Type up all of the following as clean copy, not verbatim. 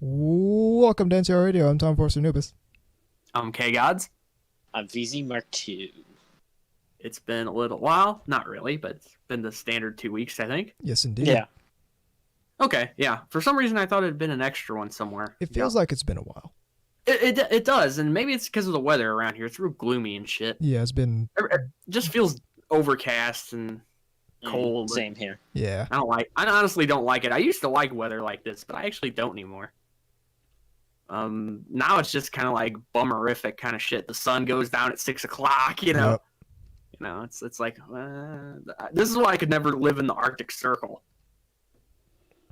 Welcome to NTR Radio. I'm Tom Forster Nubis. I'm K-Gods. I'm VZ Mark II. It's been a little while. Not really, but it's been the standard 2 weeks, I think. Yes, indeed. Yeah. Okay, yeah. For some reason, I thought it had been an extra one somewhere. It feels like it's been a while. It does, and maybe it's because of the weather around here. It's real gloomy and shit. Yeah, it's been... It just feels overcast and cold. Same here. Yeah. I honestly don't like it. I used to like weather like this, but I actually don't anymore. Now it's just kind of like bummerific kind of shit. The sun goes down at 6 o'clock, you know. Yep. You know, it's like this is why I could never live in the Arctic Circle.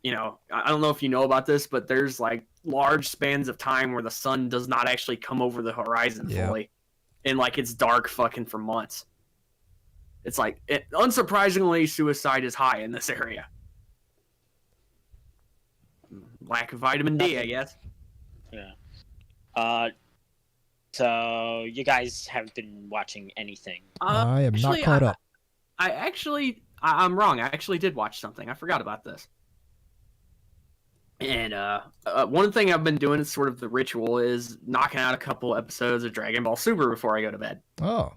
You know, I don't know if you know about this, but there's like large spans of time where the sun does not actually come over the horizon fully, and like it's dark fucking for months. It's like unsurprisingly, suicide is high in this area. Lack of vitamin D, I guess. Yeah. So you guys haven't been watching anything? I am not caught up. I'm wrong. I actually did watch something. I forgot about this. And one thing I've been doing is sort of the ritual is knocking out a couple episodes of Dragon Ball Super before I go to bed. Oh.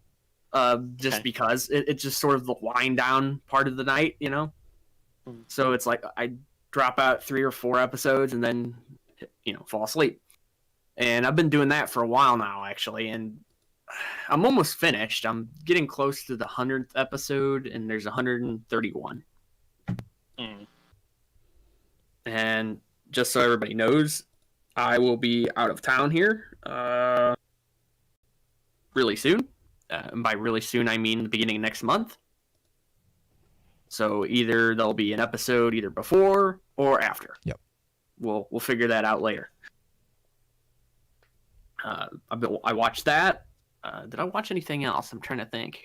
Just because it's just sort of the wind down part of the night, you know? So it's like I drop out 3 or 4 episodes and then, you know, fall asleep. And I've been doing that for a while now, actually, and I'm almost finished. I'm getting close to the 100th episode, and there's 131. And just so everybody knows, I will be out of town here really soon. And by really soon, I mean the beginning of next month. So either there'll be an episode either before or after. Yep. We'll figure that out later. I watched that. Did I watch anything else? I'm trying to think.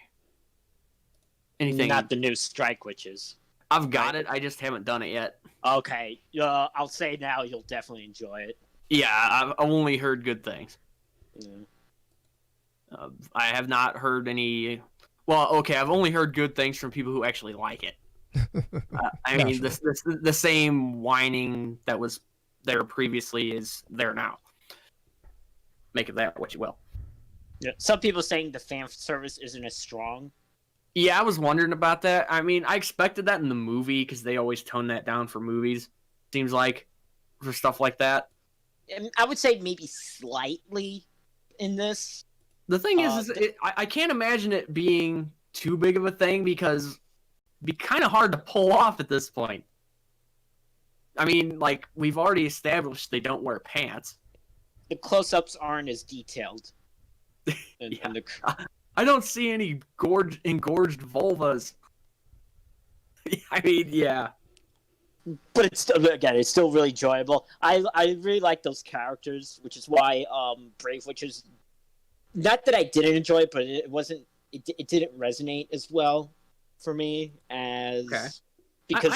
Anything? Not the new Strike Witches. I've got it. I just haven't done it yet. Okay. I'll say now you'll definitely enjoy it. Yeah, I've only heard good things. Yeah. I have not heard any. Well, okay, I've only heard good things from people who actually like it. I mean, the same whining that was there previously is there now. Make of that what you will. Yeah. Some people saying the fan service isn't as strong. Yeah, I was wondering about that. I mean, I expected that in the movie because they always tone that down for movies. Seems like for stuff like that. I would say maybe slightly in this. The thing is I can't imagine it being too big of a thing because it'd be kind of hard to pull off at this point. I mean, like, we've already established they don't wear pants. The close-ups aren't as detailed. I don't see any engorged vulvas. I mean, yeah. But it's still really enjoyable. I really like those characters, which is why Brave Witches. Not that I didn't enjoy it, but it didn't resonate as well for me as because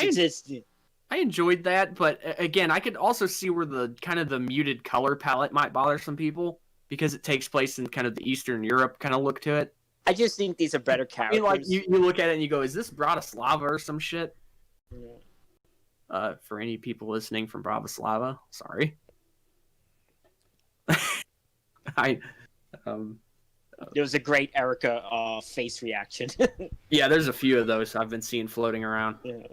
I enjoyed that, but again, I could also see where the kind of the muted color palette might bother some people because it takes place in kind of the Eastern Europe kind of look to it. I just think these are better characters. I mean, like you look at it and you go, "Is this Bratislava or some shit?" Yeah. For any people listening from Bratislava, sorry. There was a great Erica face reaction. Yeah, there's a few of those I've been seeing floating around. Yeah.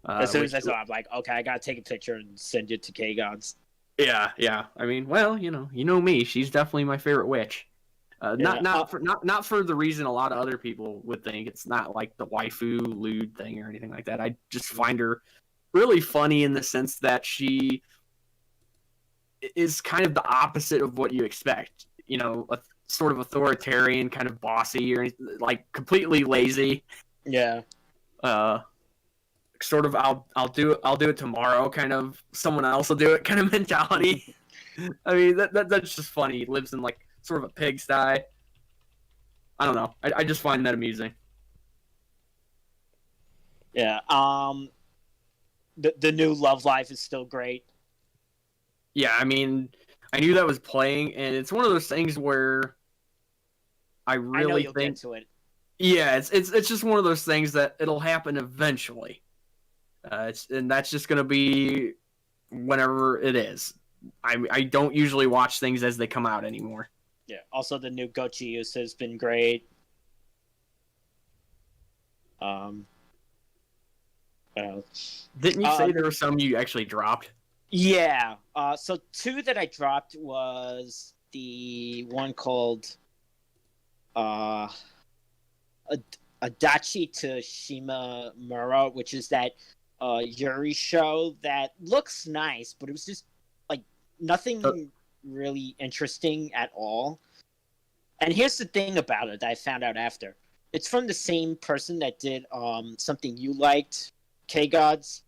As soon as I saw it, I'm like, okay, I gotta take a picture and send it to K-Gods. Yeah. I mean, well, you know me. She's definitely my favorite witch. Not for the reason a lot of other people would think. It's not like the waifu lewd thing or anything like that. I just find her really funny in the sense that she is kind of the opposite of what you expect. You know, a sort of authoritarian, kind of bossy, or like completely lazy. Yeah. Sort of I'll do it tomorrow, kind of someone else will do it kind of mentality. I mean that's just funny. He lives in like sort of a pigsty. I don't know. I just find that amusing. Yeah. The new Love Life is still great. Yeah, I mean, I knew that was playing, and it's one of those things where I really think get to it. Yeah, it's just one of those things that it'll happen eventually. And that's just going to be whenever it is. I don't usually watch things as they come out anymore. Yeah. Also, the new Gochi use has been great. Didn't you say there were some you actually dropped? Yeah. So 2 that I dropped was the one called Adachi to Shimamura, which is that Yuri show that looks nice, but it was just like nothing really interesting at all. And here's the thing about it that I found out after. It's from the same person that did something you liked, K-Gods,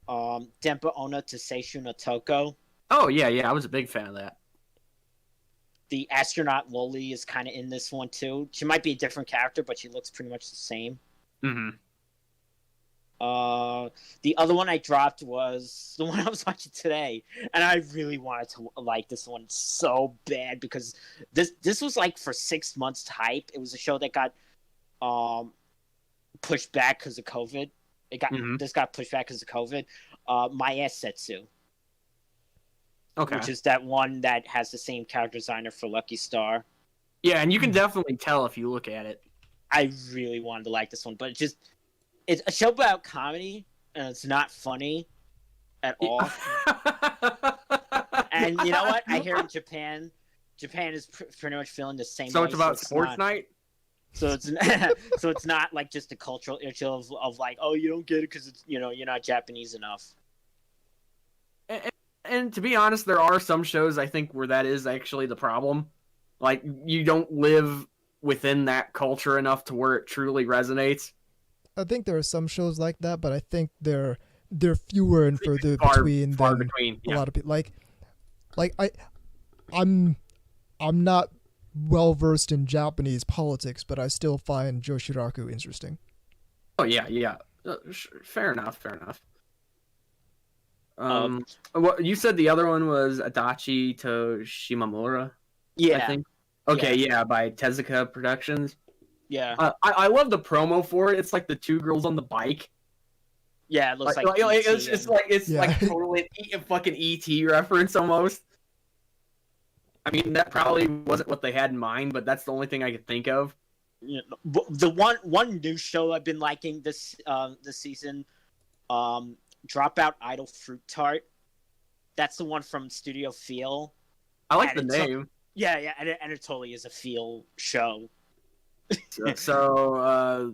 Denpa Onna to Seishu no Toko. Oh, yeah, I was a big fan of that. The astronaut Loli is kind of in this one, too. She might be a different character, but she looks pretty much the same. Mm-hmm. The other one I dropped was the one I was watching today, and I really wanted to like this one so bad because this was like for 6 months hype. It was a show that got pushed back because of COVID. This got pushed back because of COVID. Maya Setsu. Okay. Which is that one that has the same character designer for Lucky Star. Yeah, and you can definitely tell if you look at it. I really wanted to like this one, but it's a show about comedy, and it's not funny at all. And you know what? I hear in Japan is pretty much feeling the same. So way, it's about sports night. So it's so it's not like just a cultural issue of like, oh, you don't get it because it's you're not Japanese enough. And to be honest, there are some shows I think where that is actually the problem. Like you don't live within that culture enough to where it truly resonates. I think there are some shows like that, but I think they're fewer and further far between yeah. A lot of people. Like I'm not well versed in Japanese politics, but I still find Joshiraku interesting. Oh yeah. Fair enough. What you said the other one was Adachi to Shimamura. Yeah. I think. Okay, yeah, by Tezuka Productions. Yeah. I love the promo for it. It's like the 2 girls on the bike. Yeah, it looks like it's like totally a fucking ET reference almost. I mean, that probably wasn't what they had in mind, but that's the only thing I could think of. You know, the one new show I've been liking this season, Dropout Idol Fruit Tart. That's the one from Studio Feel. I like the name. Yeah, and it totally is a Feel show. So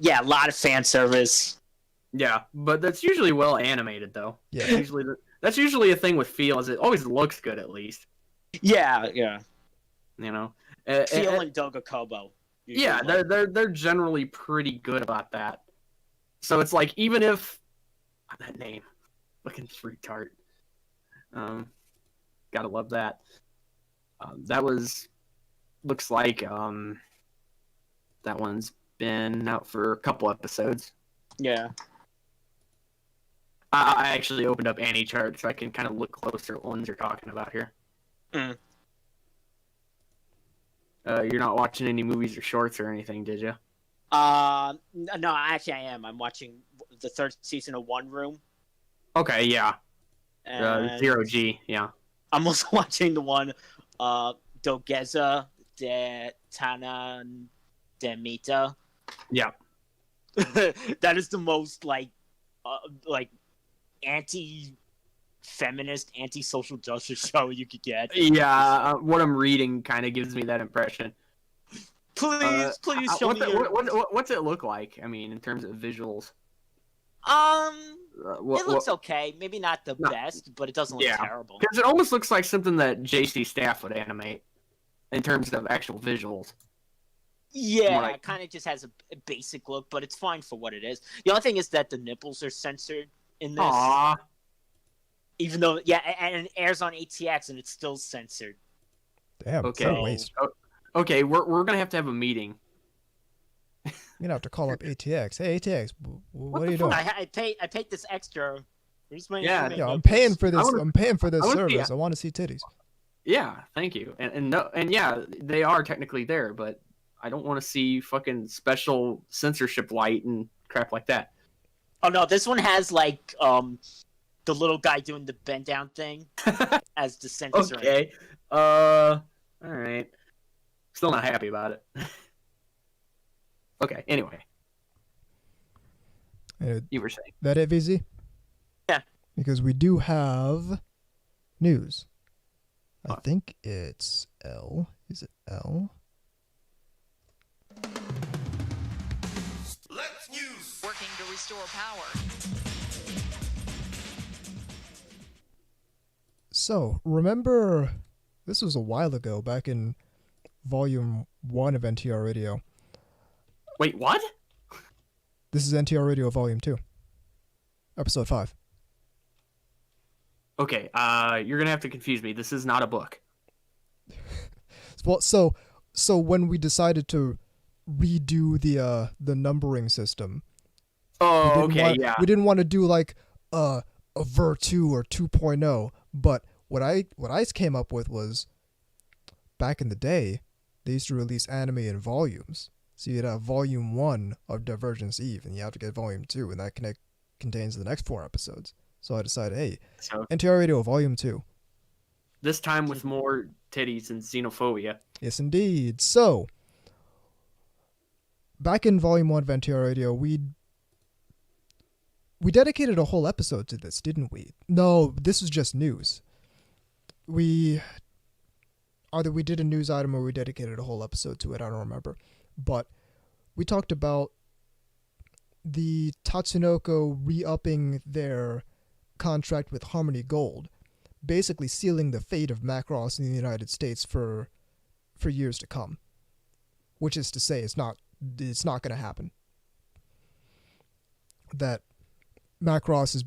yeah, a lot of fan service. Yeah, but that's usually well animated though. Yeah, that's usually a thing with Feel, is it always looks good at least. Yeah. You know, Feel and Doga Kobo. Yeah, they're generally pretty good about that. So it's like even if that name, fucking Fruit Tart, gotta love that. That looks like that one's been out for a couple episodes. Yeah. I actually opened up AniChart so I can kind of look closer at ones you're talking about here. Mm. You're not watching any movies or shorts or anything, did you? No, actually I am. I'm watching the 3rd season of One Room. Okay, yeah. Zero G, yeah. I'm also watching the one, Dogeza de Tana de Mita. Yeah. That is the most like anti-feminist, anti-social justice show you could get. Yeah, what I'm reading kind of gives me that impression. Please show me. What's it look like? I mean, in terms of visuals. It looks okay. Maybe not the best, but it doesn't look terrible. Because it almost looks like something that JC Staff would animate in terms of actual visuals. Yeah, it kind of just has a basic look, but it's fine for what it is. The only thing is that the nipples are censored in this. Aww. Even though, and it airs on ATX and it's still censored. Damn, okay. Waste. Okay, we're gonna have to have a meeting. You're gonna have to call up ATX. Hey, ATX, what are you doing? I paid this extra. Where's my I'm paying for this. I'm paying for this service. I want to see titties. Yeah, thank you. And yeah, they are technically there, but I don't want to see fucking special censorship light and crap like that. Oh no, this one has like the little guy doing the bend down thing as the center. Okay. All right. Still not happy about it. Okay. Anyway, you were saying that it, VZ? Yeah. Because we do have news. I think it's L. Is it L? Let's news. Working to restore power. So, remember, this was a while ago, back in Volume 1 of NTR Radio. Wait, what? This is NTR Radio Volume 2. Episode 5. Okay, you're gonna have to confuse me. This is not a book. Well, so when we decided to redo the numbering system, Oh, okay, yeah. we didn't want to do like a Ver 2 or 2.0, but what I came up with was, back in the day, they used to release anime in volumes. So you'd have Volume 1 of Divergence Eve, and you have to get Volume 2, and that contains the next 4 episodes. So I decided, hey, So NTR Radio Volume 2. this time with more titties and xenophobia. Yes, indeed. So, back in Volume 1 of NTR Radio, we dedicated a whole episode to this, didn't we? No, this was just news. Either we did a news item or we dedicated a whole episode to it, I don't remember. But we talked about the Tatsunoko re-upping their contract with Harmony Gold, basically sealing the fate of Macross in the United States for years to come. Which is to say, it's not going to happen. That Macross is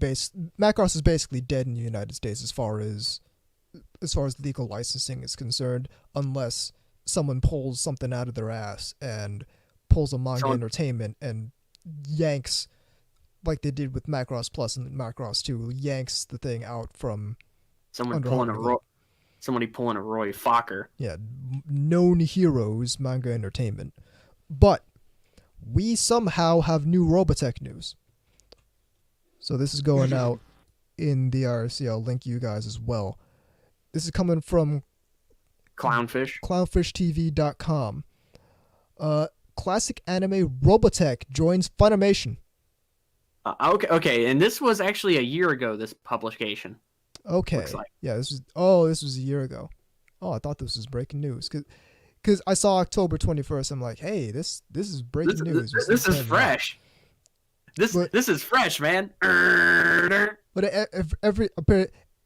basically dead in the United States as far as legal licensing is concerned, unless someone pulls something out of their ass and pulls a Manga Entertainment and yanks, like they did with Macross Plus and Macross 2, yanks the thing out from Somebody pulling a Roy Fokker. Yeah, known heroes, Manga Entertainment. But we somehow have new Robotech news. So this is going out in the IRC. I'll link you guys as well. This is coming from Clownfish. clownfishtv.com. Classic anime Robotech joins Funimation. Okay, and this was actually a year ago, this publication. Okay. Like. Yeah, this was a year ago. Oh, I thought this was breaking news because I saw October 21st. I'm like, hey, this is breaking news. This is fresh. This is fresh, man. But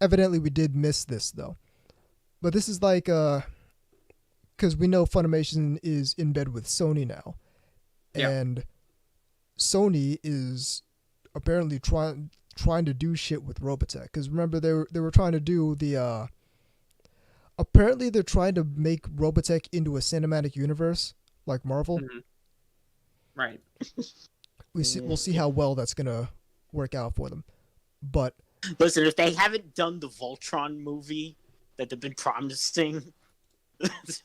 evidently we did miss this though. But this is like because we know Funimation is in bed with Sony now, and Sony is apparently trying to do shit with Robotech. Because remember they were trying to do the apparently they're trying to make Robotech into a cinematic universe like Marvel. Mm-hmm. Right. We'll see how well that's gonna work out for them. But listen, if they haven't done the Voltron movie that they've been promising,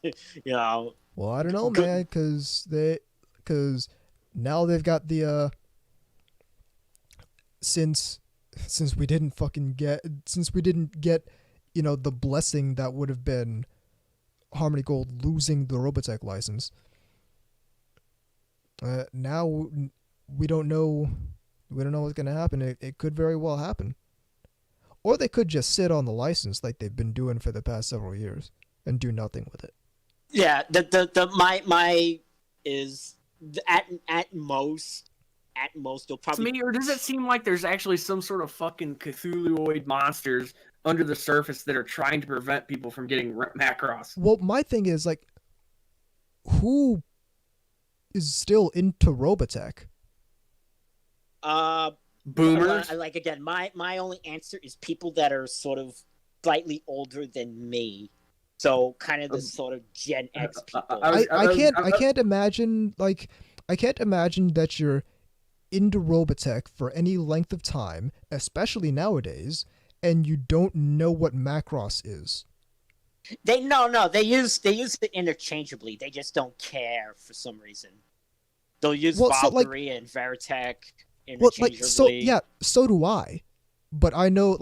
you know. Well, I don't know, man, because now they've got the since we didn't get the blessing that would have been Harmony Gold losing the Robotech license. Now we don't know what's gonna happen. It could very well happen, or they could just sit on the license like they've been doing for the past several years and do nothing with it. Yeah, my is at most they'll probably. To me, or does it seem like there's actually some sort of fucking Cthulhuoid monsters under the surface that are trying to prevent people from getting Macross? Well, my thing is, like, who is still into Robotech? Boomers. Like again, my only answer is people that are sort of slightly older than me. So kind of the sort of Gen X people. I can't imagine that you're into Robotech for any length of time, especially nowadays, and you don't know what Macross is. They use it interchangeably. They just don't care for some reason. They'll use Valkyrie and Veritech interchangeably. So do I. but I know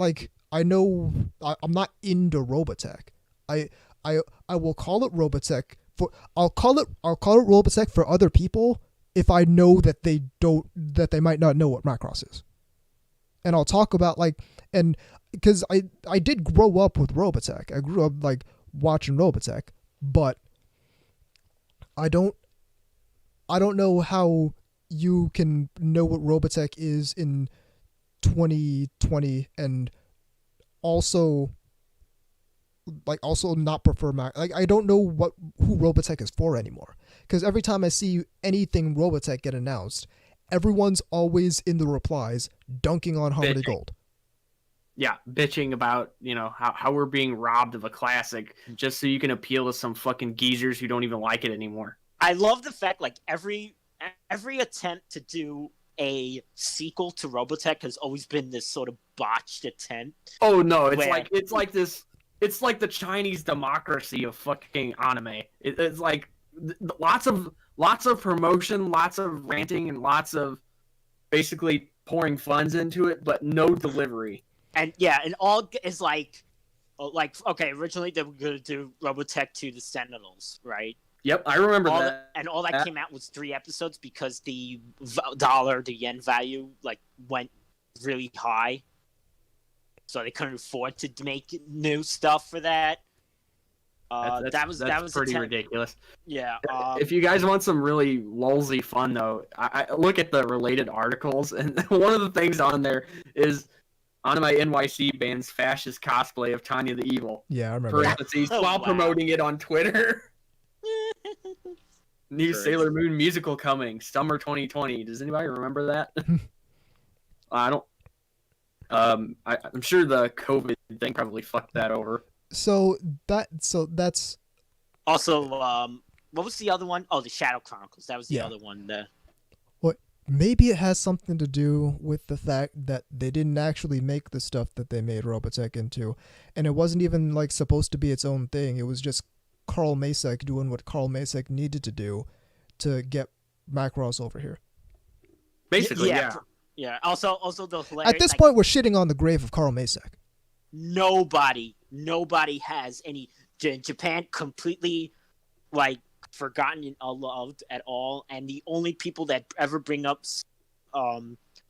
I'm not into Robotech. I will call it Robotech I'll call it Robotech for other people if I know that they might not know what Macross is. And I'll talk about and because I did grow up with Robotech. I grew up watching Robotech, but I don't know how you can know what Robotech is in 2020 and also not prefer Mac. I don't know who Robotech is for anymore, because every time I see anything Robotech get announced, everyone's always in the replies dunking on Harmony Gold. Yeah, bitching about how we're being robbed of a classic just so you can appeal to some fucking geezers who don't even like it anymore. I love the fact every attempt to do a sequel to Robotech has always been this sort of botched attempt. Oh no, it's like this. It's like the Chinese democracy of fucking anime. It's like lots of promotion, lots of ranting, and lots of basically pouring funds into it, but no delivery. And all is okay. Originally they were gonna do Robotech to the Sentinels, right? Yep, I remember that. And all that came out was 3 episodes because the the yen value went really high. So they couldn't afford to make new stuff for that. That was pretty ridiculous. Yeah. If you guys want some really lulzy fun, though, I look at the related articles, and one of the things on there is Anime NYC bans fascist cosplay of Tanya the Evil. Yeah, I remember while promoting it on Twitter. New Sailor Moon musical coming, summer 2020. Does anybody remember that? I don't. I'm sure the COVID thing probably fucked that over. So that's also what was the other one? Oh, the Shadow Chronicles. That was the other one. What maybe it has something to do with the fact that they didn't actually make the stuff that they made Robotech into, and it wasn't even supposed to be its own thing. It was just Carl Macek doing what Carl Macek needed to do to get Macross over here. Basically, yeah. Yeah. Also the hilarious, at this point, we're shitting on the grave of Carl Macek. Nobody has any. Japan completely forgotten and unloved at all, and the only people that ever bring up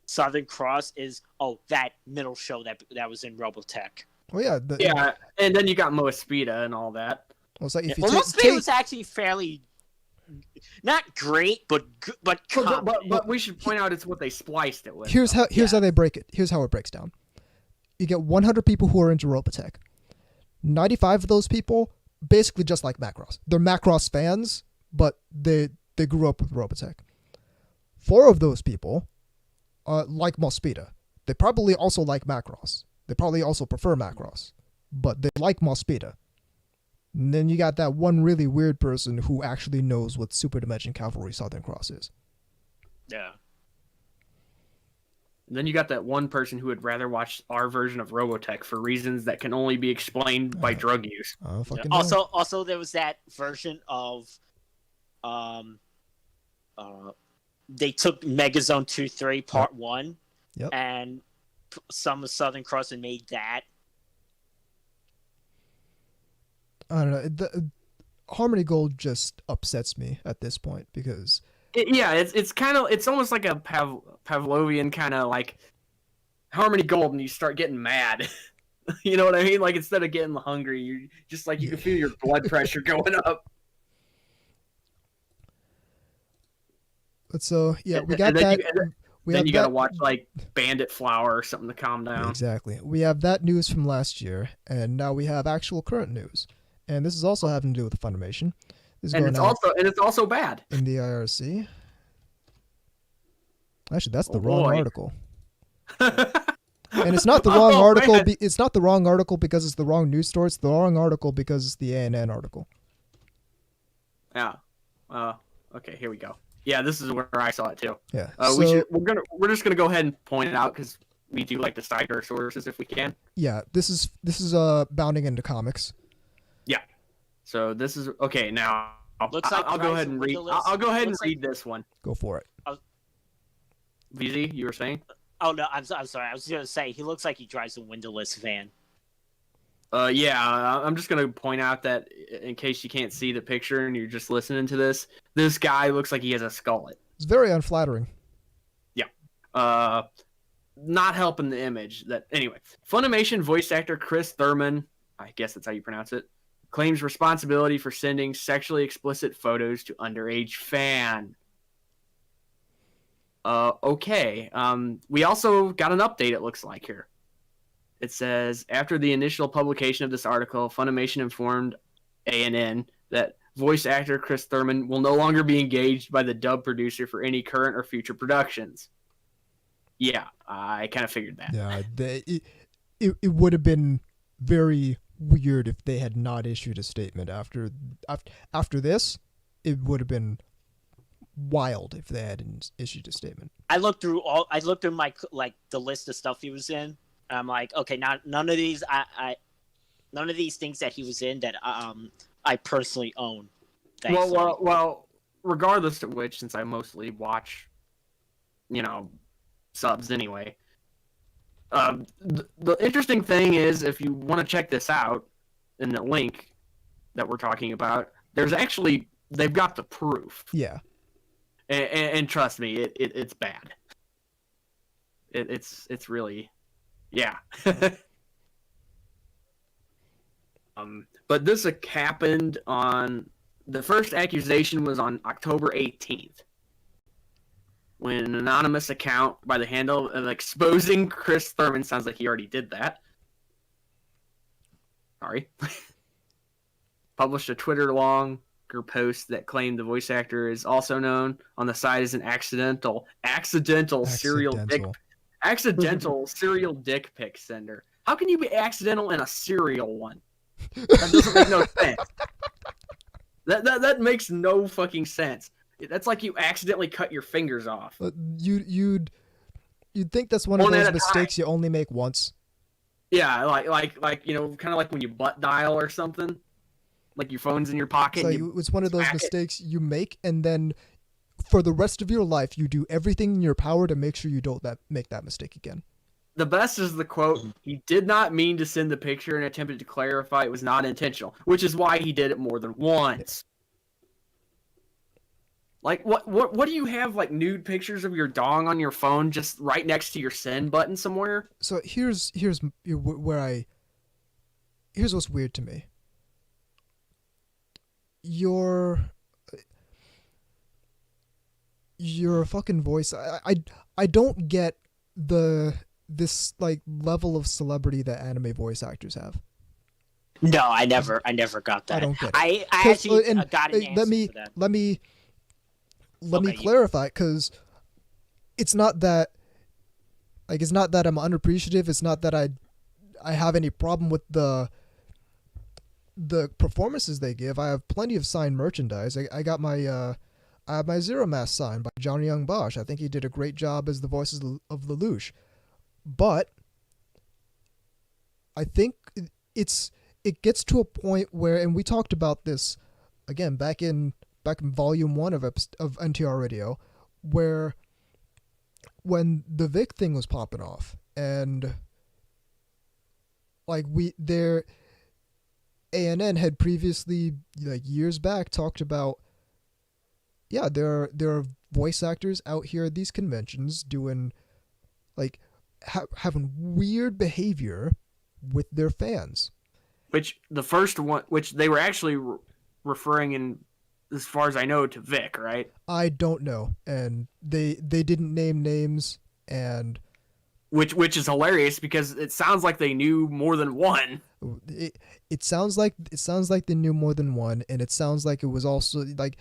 Southern Cross is that middle show that was in Robotech. Oh yeah, yeah, and then you got Moespita and all that. Well, it's if you Moespita was actually fairly. Not great, but we should point out it's what they spliced it with. Here's how they break it. Here's how it breaks down. You get 100 people who are into Robotech. 95 of those people basically just like Macross. They're Macross fans, but they grew up with Robotech. 4 of those people like Mospita. They probably also like Macross. They probably also prefer Macross, but they like Mospita. And then you got that one really weird person who actually knows what Super Dimension Cavalry Southern Cross is. Yeah. And then you got that one person who would rather watch our version of Robotech for reasons that can only be explained by drug use. Also, there was that version of, they took Megazone 2-3 Part 1, and some of Southern Cross and made that. I don't know. The Harmony Gold just upsets me at this point because it's almost like a Pavlovian kind of Harmony Gold, and you start getting mad. You know what I mean? Instead of getting hungry, you just you can feel your blood pressure going up. But so we got that. Then you gotta watch Bandit Flower or something to calm down. Exactly. We have that news from last year, and now we have actual current news. And this is also having to do with the Funimation. It's also bad in the IRC. Actually, that's the wrong article. And it's not the wrong article. It's not the wrong article because it's the wrong news story. It's the wrong article because it's the ANN article. Yeah. Okay. Here we go. Yeah, this is where I saw it too. Yeah. We're just gonna go ahead and point it out because we do like to cite our sources if we can. Yeah. This is bounding into comics. Yeah. So this is okay. Now I'll go ahead and read. I'll go ahead and read this one. Go for it. VZ, you were saying? Oh no, I'm sorry. I was gonna say he looks like he drives a windowless van. Yeah, I'm just gonna point out that in case you can't see the picture and you're just listening to this guy looks like he has a skullet. It's very unflattering. Yeah. Not helping the image. That anyway. Funimation voice actor Chris Thurman, I guess that's how you pronounce it, claims responsibility for sending sexually explicit photos to underage fan. Okay. We also got an update, it looks like, here. It says, after the initial publication of this article, Funimation informed ANN that voice actor Chris Thurman will no longer be engaged by the dub producer for any current or future productions. Yeah, I kind of figured that. Yeah, it would have been very weird if they had not issued a statement after this. It would have been wild if they hadn't issued a statement. I looked through my the list of stuff he was in. I'm like, okay, none of these none of these things that he was in that I personally own. Well, regardless of which, since I mostly watch, subs anyway. The interesting thing is, if you want to check this out, in the link that we're talking about, they've got the proof. Yeah. And trust me, it's bad. It's really, yeah. But this happened on, the first accusation was on October 18th. When an anonymous account by the handle of exposing Chris Thurman, sounds like he already did that. Sorry. Published a Twitter longer post that claimed the voice actor is also known on the site as an accidental serial dick pic sender. How can you be accidental in a serial one? That doesn't make no sense. That makes no fucking sense. That's like you accidentally cut your fingers off. You'd think that's one of those mistakes you only make once. Yeah, like kind of like when you butt dial or something. Like your phone's in your pocket. So it's one of those mistakes you make, and then for the rest of your life, you do everything in your power to make sure you don't make that mistake again. The best is the quote, "He did not mean to send the picture and attempted to clarify it was not intentional," which is why he did it more than once. Like, what do you have, like, nude pictures of your dong on your phone just right next to your send button somewhere? So here's what's weird to me. Your fucking voice. I don't get this like level of celebrity that anime voice actors have. No, I never got that. I don't get it. I actually got an answer for that. Let me clarify, because it's not that I'm unappreciative. It's not that I have any problem with the performances they give. I have plenty of signed merchandise. I got my I have my Zero Mask signed by Johnny Young Bosch. I think he did a great job as the voice of Lelouch. But I think it gets to a point where, and we talked about this again back in volume 1 of NTR Radio, where when the Vic thing was popping off, and like ANN had previously, like years back, talked about, yeah, there are voice actors out here at these conventions doing, like, having weird behavior with their fans. Which the first one, which they were actually referring in, as far as I know, to Vic, right? I don't know, and they didn't name names, and which is hilarious because it sounds like they knew more than one. It sounds like they knew more than one, and it sounds like it was also like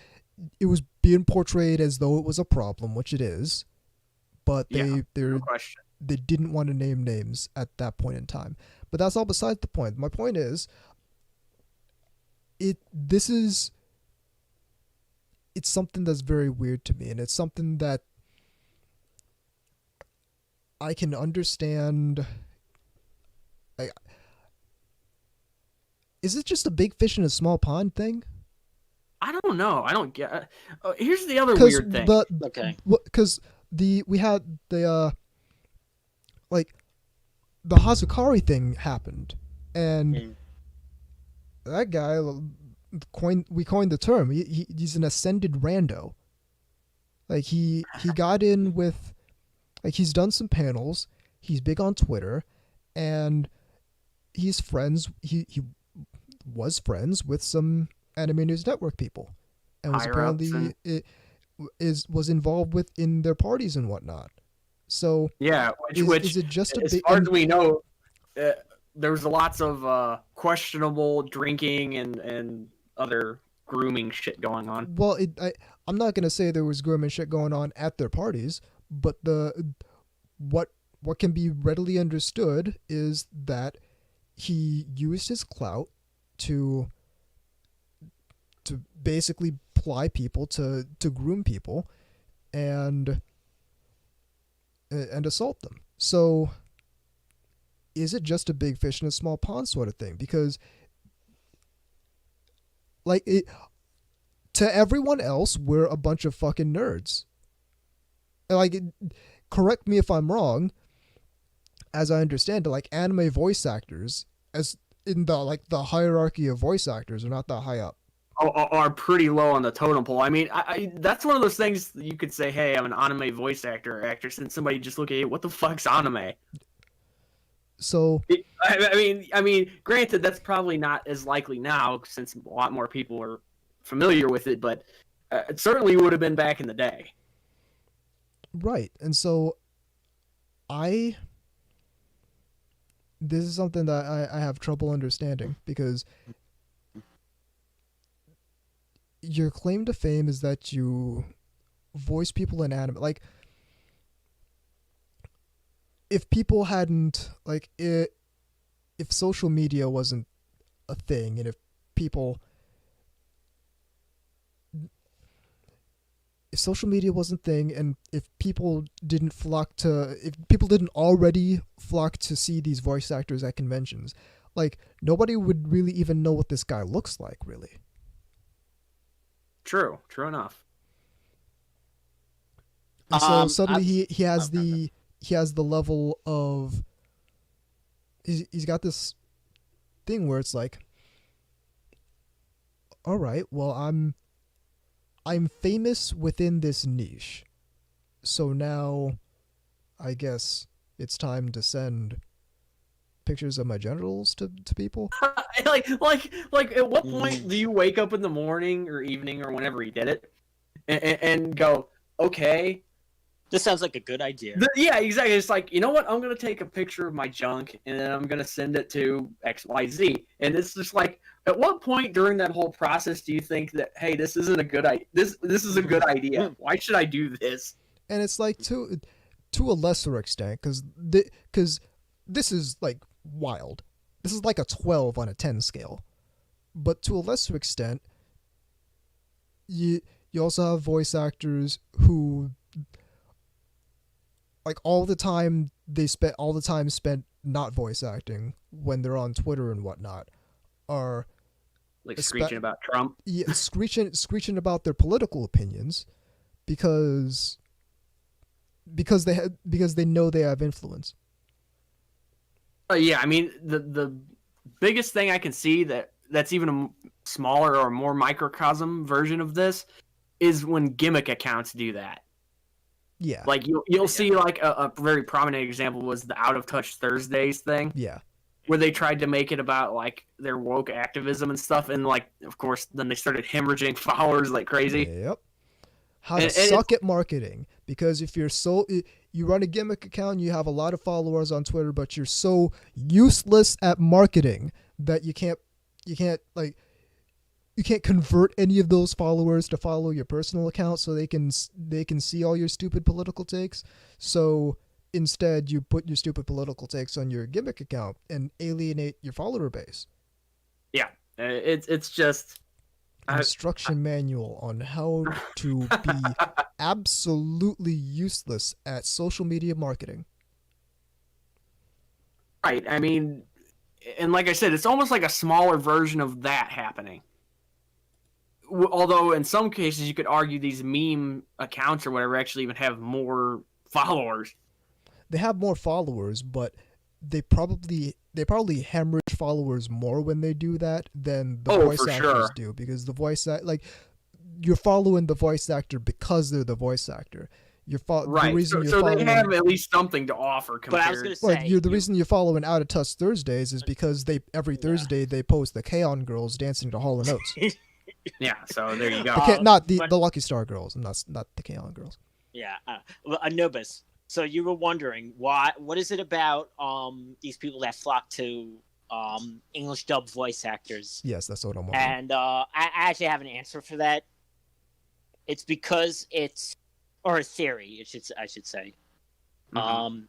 it was being portrayed as though it was a problem, which it is, but no question. They didn't want to name names at that point in time. But that's all besides the point. My point is, it's something that's very weird to me, and it's something that I can understand. Is it just a big fish in a small pond thing? I don't know. I don't get. Here's the other weird thing. Okay. Because we had the like the Hazukari thing happened, and that guy we coined the term. He's an ascended rando. Like he got in with, like, he's done some panels. He's big on Twitter, and he's friends. He was friends with some Anime News Network people, and was apparently was involved with in their parties and whatnot. So yeah, which is it just a as big, far as we know, there was lots of questionable drinking and other grooming shit going on. Well, I'm not gonna say there was grooming shit going on at their parties, but what can be readily understood is that he used his clout to basically ply people to groom people and assault them. So is it just a big fish in a small pond sort of thing? Because like to everyone else, we're a bunch of fucking nerds. Like, correct me if I'm wrong. As I understand it, like, anime voice actors, as in the hierarchy of voice actors, are not that high up. Are pretty low on the totem pole. I mean, that's one of those things that you could say, hey, I'm an anime voice actor or actress, and somebody just look at you, what the fuck's anime? So I mean, granted, that's probably not as likely now since a lot more people are familiar with it, but it certainly would have been back in the day. Right. And so this is something that I have trouble understanding, because your claim to fame is that you voice people in anime. Like, if people hadn't, like, if social media wasn't a thing, and if social media wasn't a thing, and if people didn't already flock to see these voice actors at conventions, like, nobody would really even know what this guy looks like, really. True enough. And so suddenly he has the level of, he's got this thing where it's like, all right, well, I'm famous within this niche, so now I guess it's time to send pictures of my genitals to people. like at what point do you wake up in the morning or evening or whenever he did it and go, okay, this sounds like a good idea? Yeah, exactly. It's like, you know what? I'm going to take a picture of my junk and then I'm going to send it to XYZ. And it's just like, at what point during that whole process do you think that, hey, this isn't a good idea? This is a good idea. Why should I do this? And it's like, to a lesser extent, because this is like wild. This is like a 12 on a 10 scale. But to a lesser extent, you also have voice actors who, like, all the time spent not voice acting when they're on Twitter and whatnot are like screeching about Trump. Yeah, screeching about their political opinions because they know they have influence. Yeah, I mean, the biggest thing I can see that's even a smaller or more microcosm version of this is when gimmick accounts do that. Yeah. Like, you'll see, like, a very prominent example was the Out of Touch Thursdays thing. Yeah. Where they tried to make it about, like, their woke activism and stuff, and, like, of course, then they started hemorrhaging followers like crazy. Yep. How to suck at marketing, because if you run a gimmick account, you have a lot of followers on Twitter, but you're so useless at marketing that you can't convert any of those followers to follow your personal account so they can see all your stupid political takes. So instead, you put your stupid political takes on your gimmick account and alienate your follower base. Yeah, it's just instruction manual on how to be absolutely useless at social media marketing. Right. I mean, and like I said, it's almost like a smaller version of that happening. Although in some cases you could argue these meme accounts or whatever actually even have more followers. they have more followers, but they probably hemorrhage followers more when they do that than the voice actors do, because the voice like you're following the voice actor because they're the voice actor. Right. The reason so they have at least something to offer compared. But I was going to say, the reason you're following Out of Touch Thursdays is because every Thursday they post the K-On! Girls dancing to Hall & Oates. Yeah, so there you go. Not the Lucky Star Girls, and not the K-On! Girls. Yeah, Anubis. So you were wondering what is it about these people that flock to English dub voice actors? Yes, that's what I'm wondering. And I actually have an answer for that. It's because or a theory, I should say. Mm-hmm.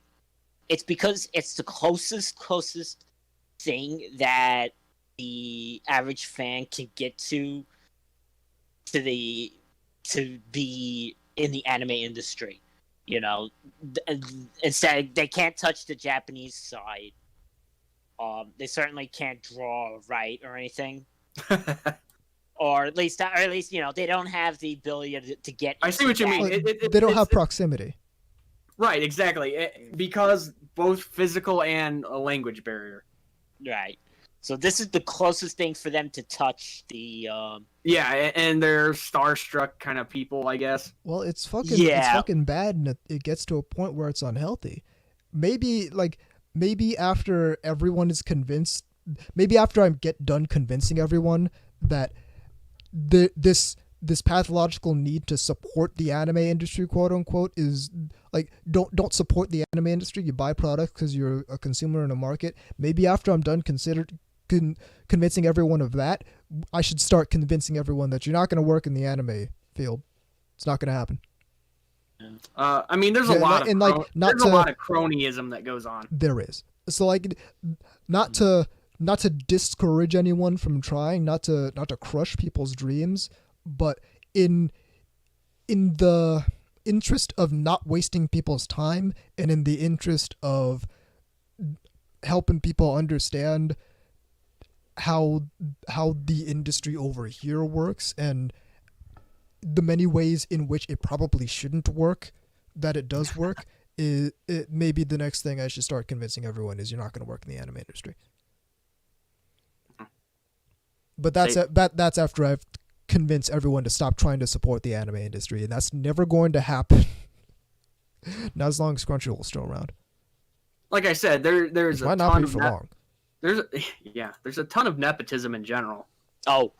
It's because it's the closest thing that the average fan can get to be in the anime industry. You know, instead they can't touch the Japanese side. They certainly can't draw or write or anything. Or at least, you know, they don't have the ability to get. I see what you mean. They don't have proximity. Right, exactly. Because both physical and a language barrier. Right. So this is the closest thing for them to touch the. Yeah, and they're starstruck kind of people, I guess. Well, it's fucking bad, and it gets to a point where it's unhealthy. Maybe after everyone is convinced, maybe after I get done convincing everyone that this pathological need to support the anime industry, quote unquote, is like don't support the anime industry. You buy products because you're a consumer in a market. Maybe after I'm done convincing everyone of that, I should start convincing everyone that you're not going to work in the anime field. It's not going to happen. I mean, there's a lot of cronyism that goes on. There is. So like, not to discourage anyone from trying, not to crush people's dreams, but in the interest of not wasting people's time, and in the interest of helping people understand how the industry over here works, and the many ways in which it probably shouldn't work, that it does work, it may be the next thing I should start convincing everyone is you're not going to work in the anime industry. But that's after I've convinced everyone to stop trying to support the anime industry, and that's never going to happen. Not as long as Crunchyroll's still around. Like I said, there's it might not be for long. There's a ton of nepotism in general. Oh,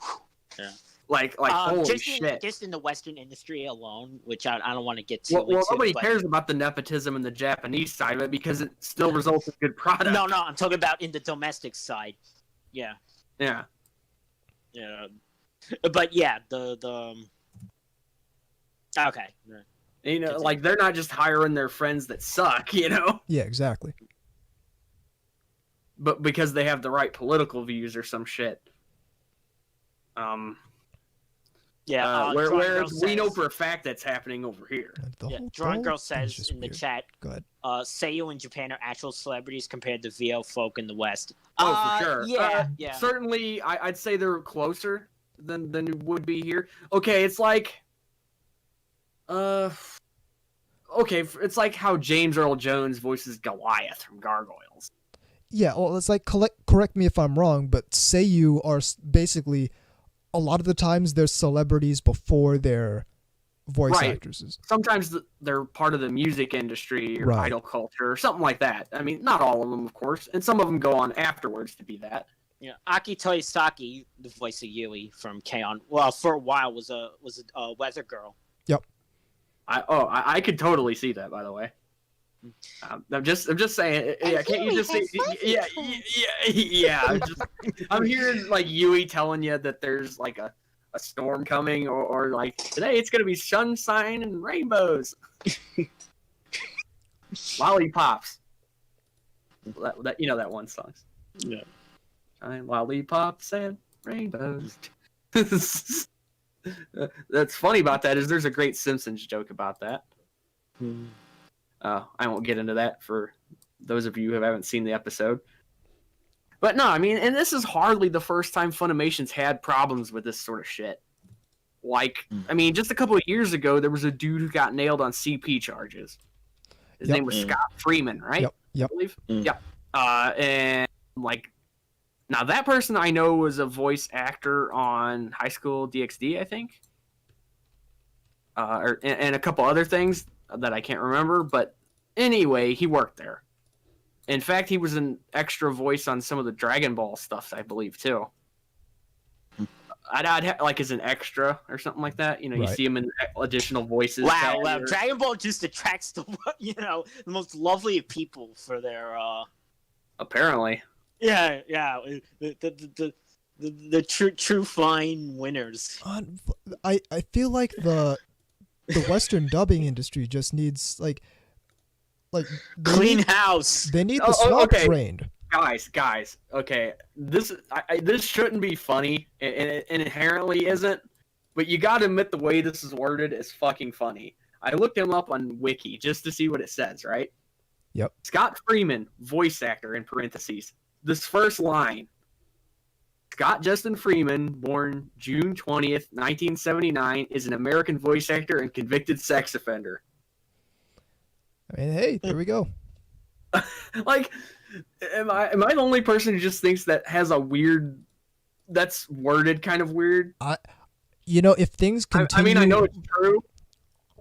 yeah. Like holy shit! Just in the Western industry alone, which I don't want to get too into. Well, nobody cares about the nepotism in the Japanese side of it because it still results in good product. No, I'm talking about in the domestic side. Yeah. Yeah. Yeah. But yeah, the okay. You know, like they're not just hiring their friends that suck, you know? Yeah, exactly. But because they have the right political views or some shit. Yeah, whereas we know for a fact that's happening over here. Drawing Girl says in the chat, go ahead. Seiyu in Japan are actual celebrities compared to VO folk in the West. Oh, for sure. Yeah. Certainly, I'd say they're closer than it would be here. Okay, it's like... it's like how James Earl Jones voices Goliath from Gargoyles. Yeah, well, it's like, correct me if I'm wrong, but Seiyu are basically... A lot of the times they're celebrities before they're voice actresses. Sometimes they're part of the music industry or idol culture or something like that. I mean, not all of them, of course. And some of them go on afterwards to be that. Yeah, Aki Toyosaki, the voice of Yui from K-On! Well, for a while was a weather girl. Yep. I could totally see that, by the way. I'm just saying. Yeah, can't you just say? Yeah. I'm hearing like Yui telling you that there's like a storm coming, or like today it's gonna be sunshine and rainbows. Lollipops. That you know that one song. Yeah. Lollipops and rainbows. That's funny about that is there's a great Simpsons joke about that. I won't get into that for those of you who haven't seen the episode. But no, I mean, and this is hardly the first time Funimation's had problems with this sort of shit. Like, I mean, just a couple of years ago, there was a dude who got nailed on CP charges. His name was Scott Freeman, right? Yep. I believe. Yep. And like, now that person I know was a voice actor on High School DxD, I think, and a couple other things that I can't remember. But anyway, he worked there. In fact, he was an extra voice on some of the Dragon Ball stuff, I believe, too. I'd have, like, as an extra or something like that. You know, you see him in additional voices. Wow. Dragon Ball just attracts the most lovely of people for their apparently. Yeah. The true fine winners. I feel like the Western dubbing industry just needs like clean house. They need the swamp trained. Guys. Okay, this shouldn't be funny, and it inherently isn't. But you got to admit the way this is worded is fucking funny. I looked him up on Wiki just to see what it says. Right. Yep. Scott Freeman, voice actor in parentheses. This first line. Scott Justin Freeman, born June 20th, 1979, is an American voice actor and convicted sex offender. I mean, hey, there we go. Like, am I the only person who just thinks that has a weird, that's worded kind of weird? If things continue, I know it's true.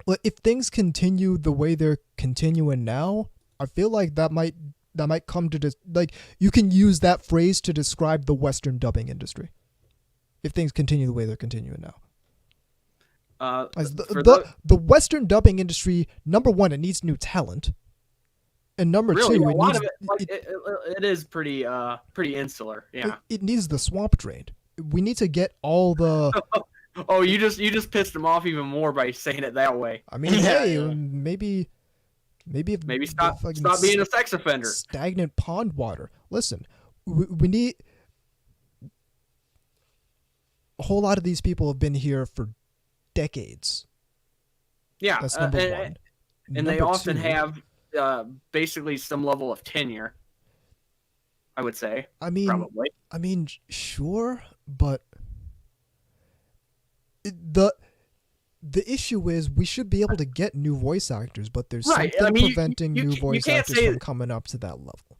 Well, if things continue the way they're continuing now, I feel like that might come to like you can use that phrase to describe the Western dubbing industry. If things continue the way they're continuing now. The Western dubbing industry, number one, it needs new talent, and number two, it is pretty insular. Yeah, it needs the swamp drained. We need to get all the. Oh, you just pissed him off even more by saying it that way. I mean, hey, maybe stop being a sex offender. Stagnant pond water. Listen, we need. A whole lot of these people have been here for decades. Yeah, that's number one. And number they often have basically some level of tenure. I would say. Probably. I mean, sure, but the issue is we should be able to get new voice actors, but there's something preventing new voice actors from coming up to that level.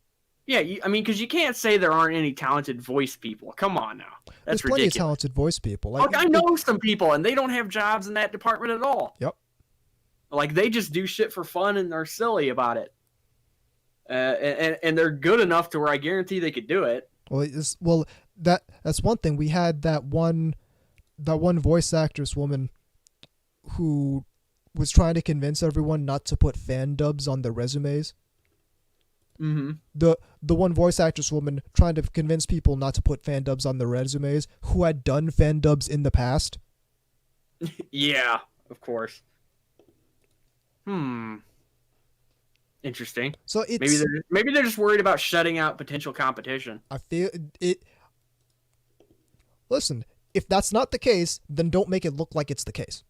Yeah, because you can't say there aren't any talented voice people. Come on now. That's There's plenty ridiculous. of talented voice people. Like, I know some people, and they don't have jobs in that department at all. Yep. Like, they just do shit for fun, and they're silly about it. And they're good enough to where I guarantee they could do it. Well, that's one thing. We had that one voice actress woman who was trying to convince everyone not to put fan dubs on their resumes. Mm-hmm. The one voice actress woman trying to convince people not to put fan dubs on their resumes who had done fan dubs in the past. Yeah, of course. Interesting. So maybe they're just worried about shutting out potential competition. I feel it. Listen, if that's not the case, then don't make it look like it's the case.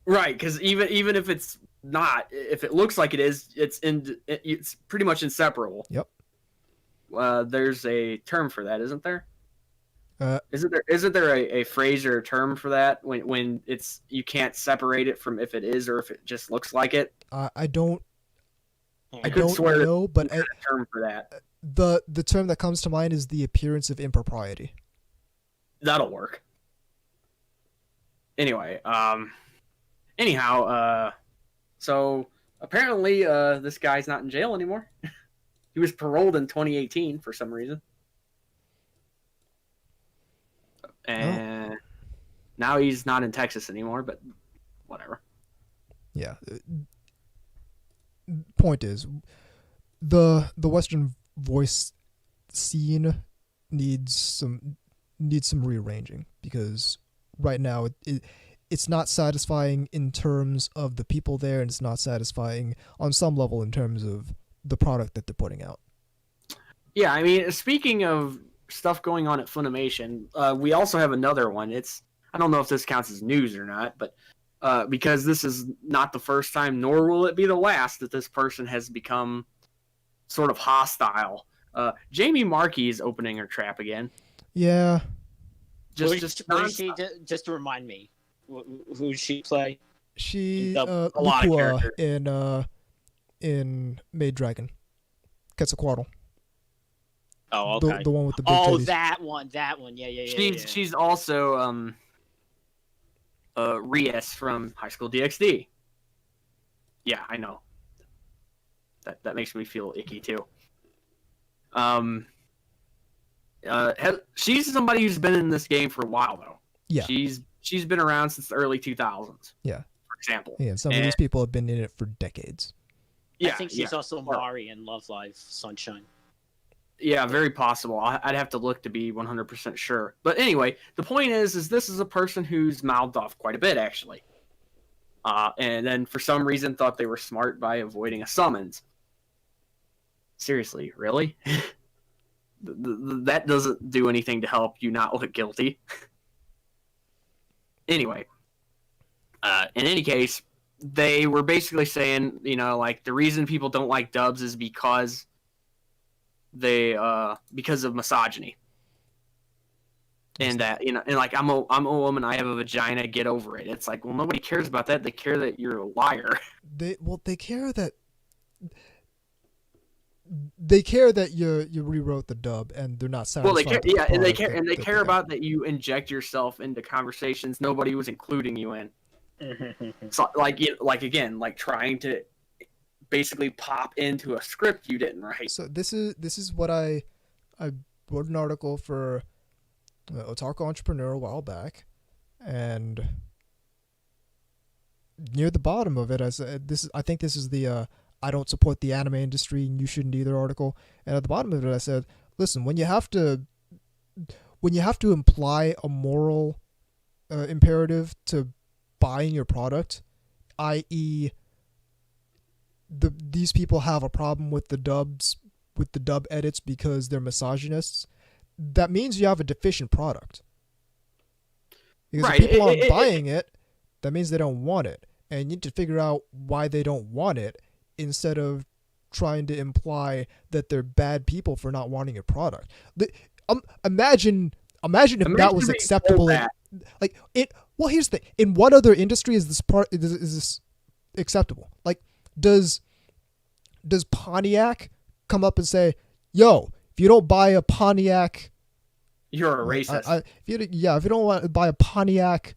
Right, because even if it's not, if it looks like it is, it's pretty much inseparable. Yep. There's a term for that, isn't there? Isn't there a phrase or a term for that when it's you can't separate it from if it is or if it just looks like it? I don't swear know, but a term for that. The term that comes to mind is the appearance of impropriety. That'll work. Anyway, so apparently this guy's not in jail anymore. He was paroled in 2018 for some reason. And now he's not in Texas anymore, but whatever. Yeah. Point is, the Western voice scene needs some rearranging, because right now it's not satisfying in terms of the people there, and it's not satisfying on some level in terms of the product that they're putting out. Yeah, I mean, speaking of stuff going on at Funimation, we also have another one. I don't know if this counts as news or not, but because this is not the first time, nor will it be the last, that this person has become sort of hostile. Jamie Markey is opening her trap again. Yeah. Just to remind me, who does she play? She a lot of characters in in Maid Dragon, Quetzalcoatl. Oh, okay. The one with the big titties. titties. That one. Yeah. She's also Rias from High School DxD. Yeah, I know. That makes me feel icky too. She's somebody who's been in this game for a while though. Yeah. She's been around since the early 2000s. Yeah. For example. Yeah, some of these people have been in it for decades. Yeah, I think she's also Mari in Love Live Sunshine. Yeah, very possible. I'd have to look to be 100% sure. But anyway, the point is this is a person who's mouthed off quite a bit, actually. And then for some reason thought they were smart by avoiding a summons. Seriously, really? That doesn't do anything to help you not look guilty. Anyway, in any case, they were basically saying, like the reason people don't like dubs is because because of misogyny, and that and like I'm a woman, I have a vagina, get over it. It's like, well, nobody cares about that. They care that you're a liar. They care that you rewrote the dub and they're not satisfied. Well, they care about that you inject yourself into conversations nobody was including you in. So like again, like trying to basically pop into a script you didn't write. So this is what I wrote an article for Otaku Entrepreneur a while back, and near the bottom of it I said I think this is the I don't support the anime industry and you shouldn't either article, and at the bottom of it I said, listen, when you have to imply a moral imperative to buying your product, i.e. these people have a problem with the dub edits because they're misogynists, that means you have a deficient product. Because if people aren't buying it, that means they don't want it. And you need to figure out why they don't want it instead of trying to imply that they're bad people for not wanting your product. Imagine if that was acceptable. Well, here's the thing. In what other industry is this acceptable? Like, does Pontiac come up and say, yo, if you don't buy a Pontiac, you're a racist. If you don't want to buy a Pontiac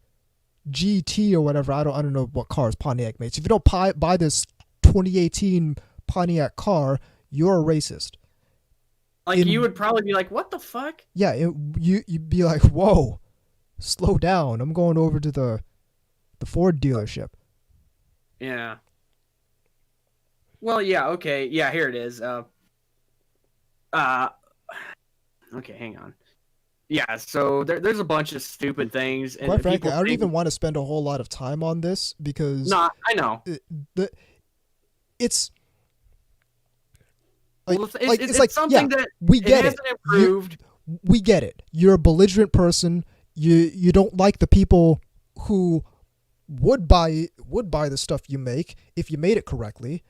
GT or whatever, I don't know what cars Pontiac makes. If you don't buy this 2018 Pontiac car, you're a racist. Like, you would probably be like, what the fuck? Yeah, you'd be like, whoa, slow down. I'm going over to the Ford dealership. Yeah. Well, yeah, okay. Yeah, here it is. Okay, hang on. Yeah, so there's a bunch of stupid things. And quite frankly, I don't even want to spend a whole lot of time on this because... No, I know. It's something that we get hasn't improved. We get it. You're a belligerent person. You don't like the people who would buy the stuff you make if you made it correctly,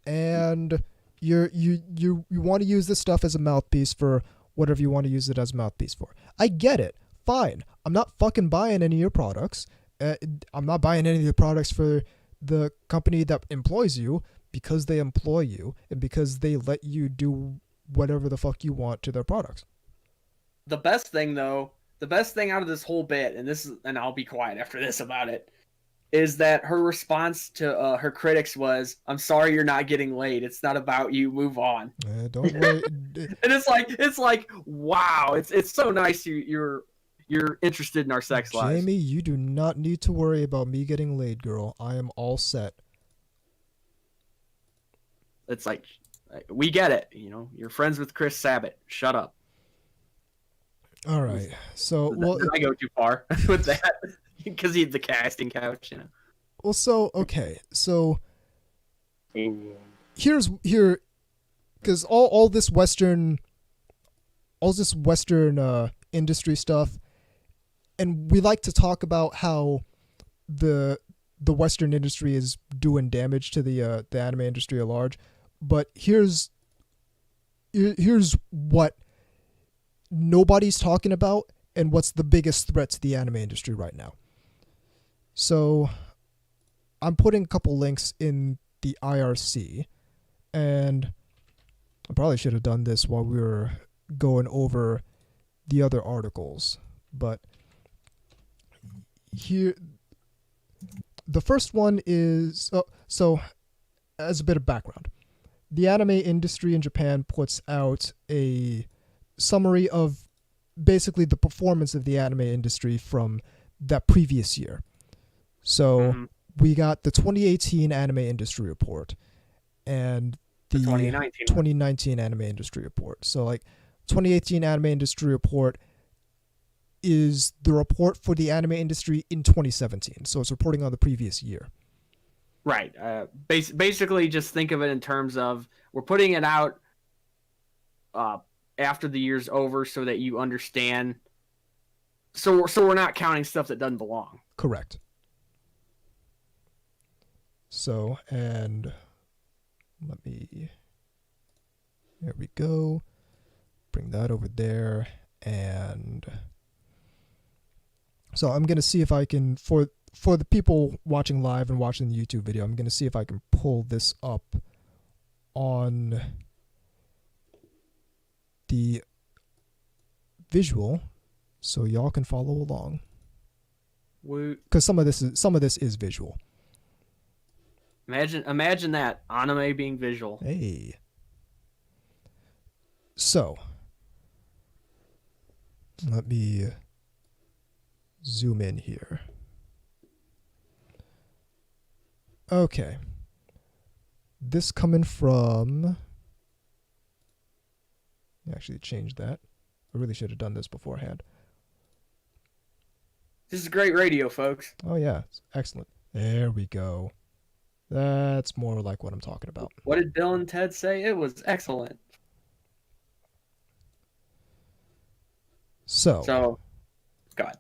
and you want to use this stuff as a mouthpiece for whatever you want to use it as a mouthpiece for. I get it. Fine. I'm not fucking buying any of your products. I'm not buying any of the products for the company that employs you because they employ you and because they let you do whatever the fuck you want to their products. The best thing out of this whole bit, and I'll be quiet after this about it, is that her response to her critics was, "I'm sorry you're not getting laid. It's not about you. Move on." Don't worry. And it's like wow. It's so nice you're interested in our sex lives. Jamie, you do not need to worry about me getting laid, girl. I am all set. It's like, we get it. You're friends with Chris Sabat. Shut up. All right. So, did I go too far with that? Because he's the casting couch, Well, so okay. So here's because all this Western industry stuff, and we like to talk about how the Western industry is doing damage to the anime industry at large. But here's what nobody's talking about and what's the biggest threat to the anime industry right now. So I'm putting a couple links in the IRC. And I probably should have done this while we were going over the other articles, but here the first one is so as a bit of background, the anime industry in Japan puts out a summary of basically the performance of the anime industry from that previous year. So we got the 2018 anime industry report and the 2019 anime industry report. So like 2018 anime industry report is the report for the anime industry in 2017. So it's reporting on the previous year. Right. Basically, just think of it in terms of we're putting it out after the year's over so that you understand. So we're not counting stuff that doesn't belong. Correct. So, and there we go. Bring that over there. And so I'm going to see if I can, for the people watching live and watching the YouTube video, I'm going to see if I can pull this up on the visual so y'all can follow along. Because some of this is visual. Imagine that anime being visual. Hey. So let me zoom in here. Okay. This coming from... Actually, change that. I really should have done this beforehand. This is great radio, folks. Oh, yeah. Excellent. There we go. That's more like what I'm talking about. What did Bill and Ted say? It was excellent. So, go ahead.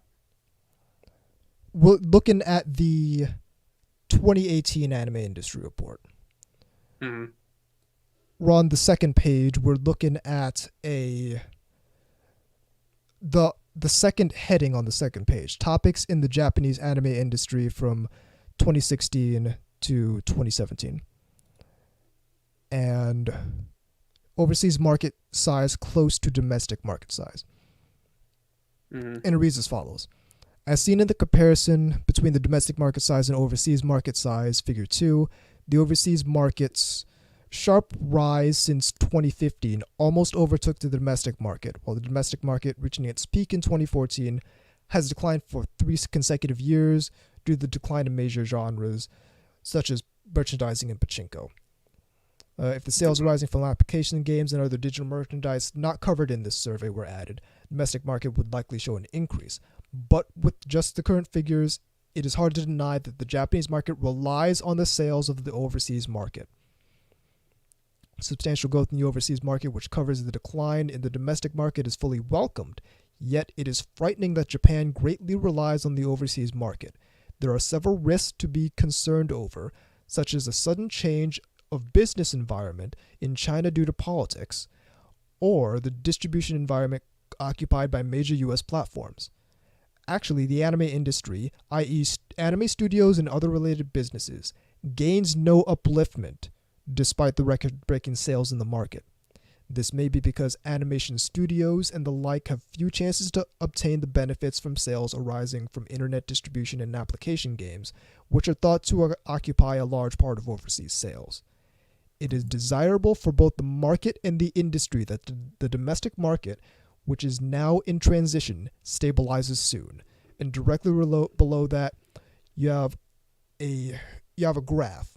We're looking at the 2018 anime industry report. Mm-hmm. We're on the second page. We're looking at the second heading on the second page. Topics in the Japanese anime industry from 2016 to 2017. And overseas market size close to domestic market size. Mm-hmm. And it reads as follows. As seen in the comparison between the domestic market size and overseas market size, figure 2, the overseas market's sharp rise since 2015 almost overtook the domestic market, while the domestic market, reaching its peak in 2014, has declined for 3 consecutive years due to the decline in major genres such as merchandising and pachinko. If the sales arising from application games and other digital merchandise not covered in this survey were added, the domestic market would likely show an increase. But with just the current figures, it is hard to deny that the Japanese market relies on the sales of the overseas market. Substantial growth in the overseas market, which covers the decline in the domestic market, is fully welcomed, yet it is frightening that Japan greatly relies on the overseas market. There are several risks to be concerned over, such as a sudden change of business environment in China due to politics, or the distribution environment occupied by major U.S. platforms. Actually, the anime industry, i.e. anime studios and other related businesses, gains no upliftment despite the record-breaking sales in the market. This may be because animation studios and the like have few chances to obtain the benefits from sales arising from internet distribution and application games, which are thought to occupy a large part of overseas sales. It is desirable for both the market and the industry that the domestic market, which is now in transition, stabilizes soon. And directly below that, you have a graph.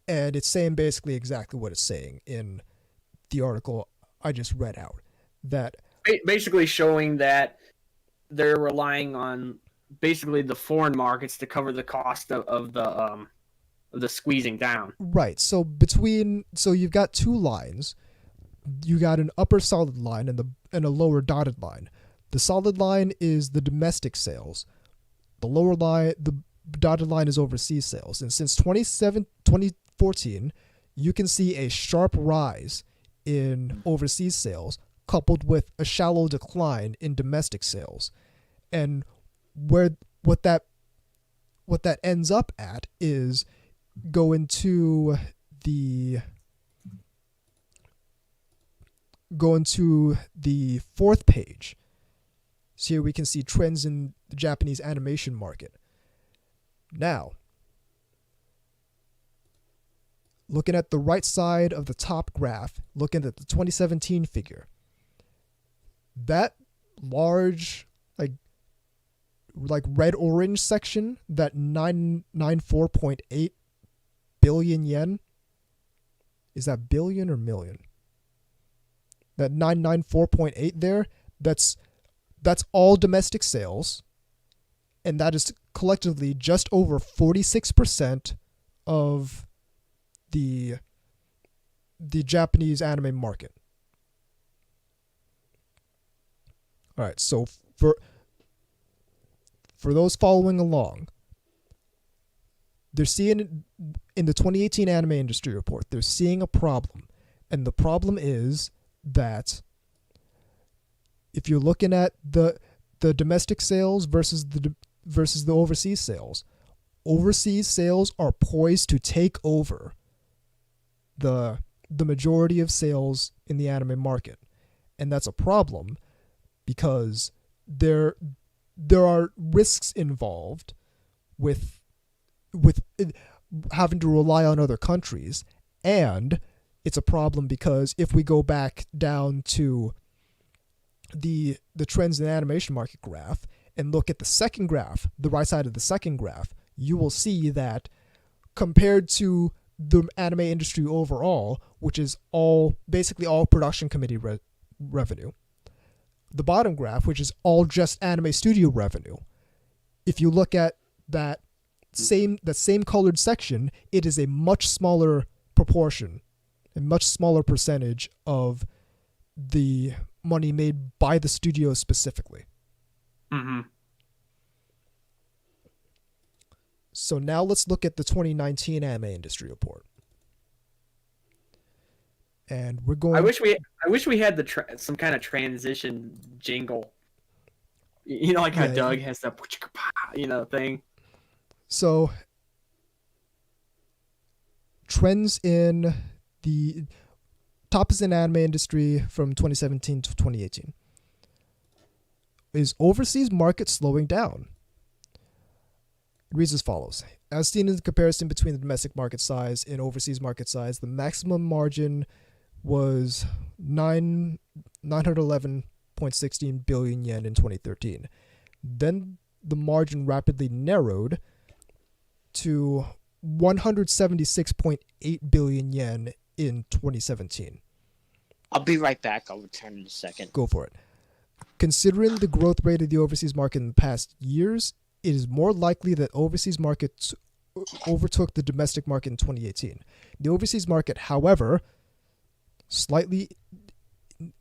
And it's saying basically exactly what it's saying in the article I just read out. That basically showing that they're relying on basically the foreign markets to cover the cost of the squeezing down. Right. So you've got two lines. You got an upper solid line and a lower dotted line. The solid line is the domestic sales. The lower line, the dotted line, is overseas sales. And since 2014, you can see a sharp rise in overseas sales coupled with a shallow decline in domestic sales. And what that ends up at is going to the fourth page. So here we can see trends in the Japanese animation market. Now, looking at the right side of the top graph, looking at the 2017 figure, that large like red orange section, that 994.8 billion yen, is that billion or million? That 994.8 there, that's all domestic sales, and that is collectively just over 46% of the Japanese anime market. All right, so for those following along, they're seeing in the 2018 anime industry report, they're seeing a problem, and the problem is that if you're looking at the domestic sales versus the overseas sales are poised to take over the majority of sales in the anime market, and that's a problem because there are risks involved with having to rely on other countries, and it's a problem because if we go back down to the trends in the animation market graph and look at the second graph, the right side of the second graph, you will see that compared to the anime industry overall, which is basically all production committee revenue, the bottom graph, which is all just anime studio revenue, if you look at that same colored section, it is a much smaller proportion, a much smaller percentage of the money made by the studio specifically. Mm-hmm. So now let's look at the 2019 anime industry report. And we're going. I wish we had some kind of transition jingle. You know, like how Doug has that thing. So trends in the top is in anime industry from 2017 to 2018. Is overseas market slowing down? It reads as follows. As seen in the comparison between the domestic market size and overseas market size, the maximum margin was 911.16 billion yen in 2013. Then the margin rapidly narrowed to 176.8 billion yen in 2017. I'll be right back. I'll return in a second. Go for it. Considering the growth rate of the overseas market in the past years, it is more likely that overseas markets overtook the domestic market in 2018. The overseas market, however,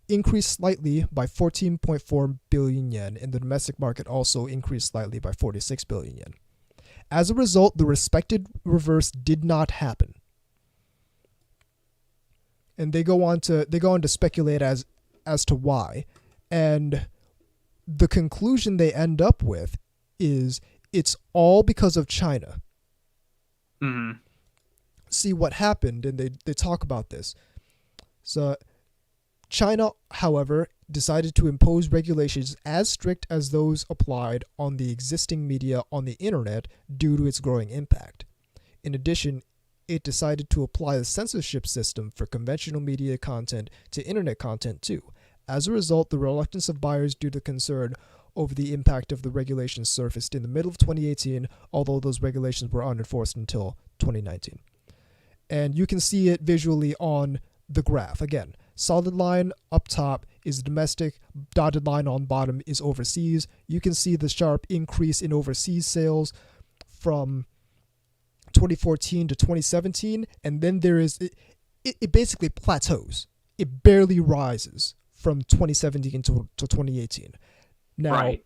increased slightly by 14.4 billion yen, and the domestic market also increased slightly by 46 billion yen. As a result, the respective reverse did not happen. And they go on to speculate as to why. And the conclusion they end up with is it's all because of China. Mm-hmm. See what happened, and they talk about this. So China, however, decided to impose regulations as strict as those applied on the existing media on the internet due to its growing impact. In addition, it decided to apply the censorship system for conventional media content to internet content too. As a result, the reluctance of buyers due to concern over the impact of the regulations surfaced in the middle of 2018, although those regulations were unenforced until 2019. And you can see it visually on the graph. Again, solid line up top is domestic, dotted line on bottom is overseas. You can see the sharp increase in overseas sales from 2014 to 2017, and then there is it basically plateaus. It barely rises from 2017 to 2018. Now, right.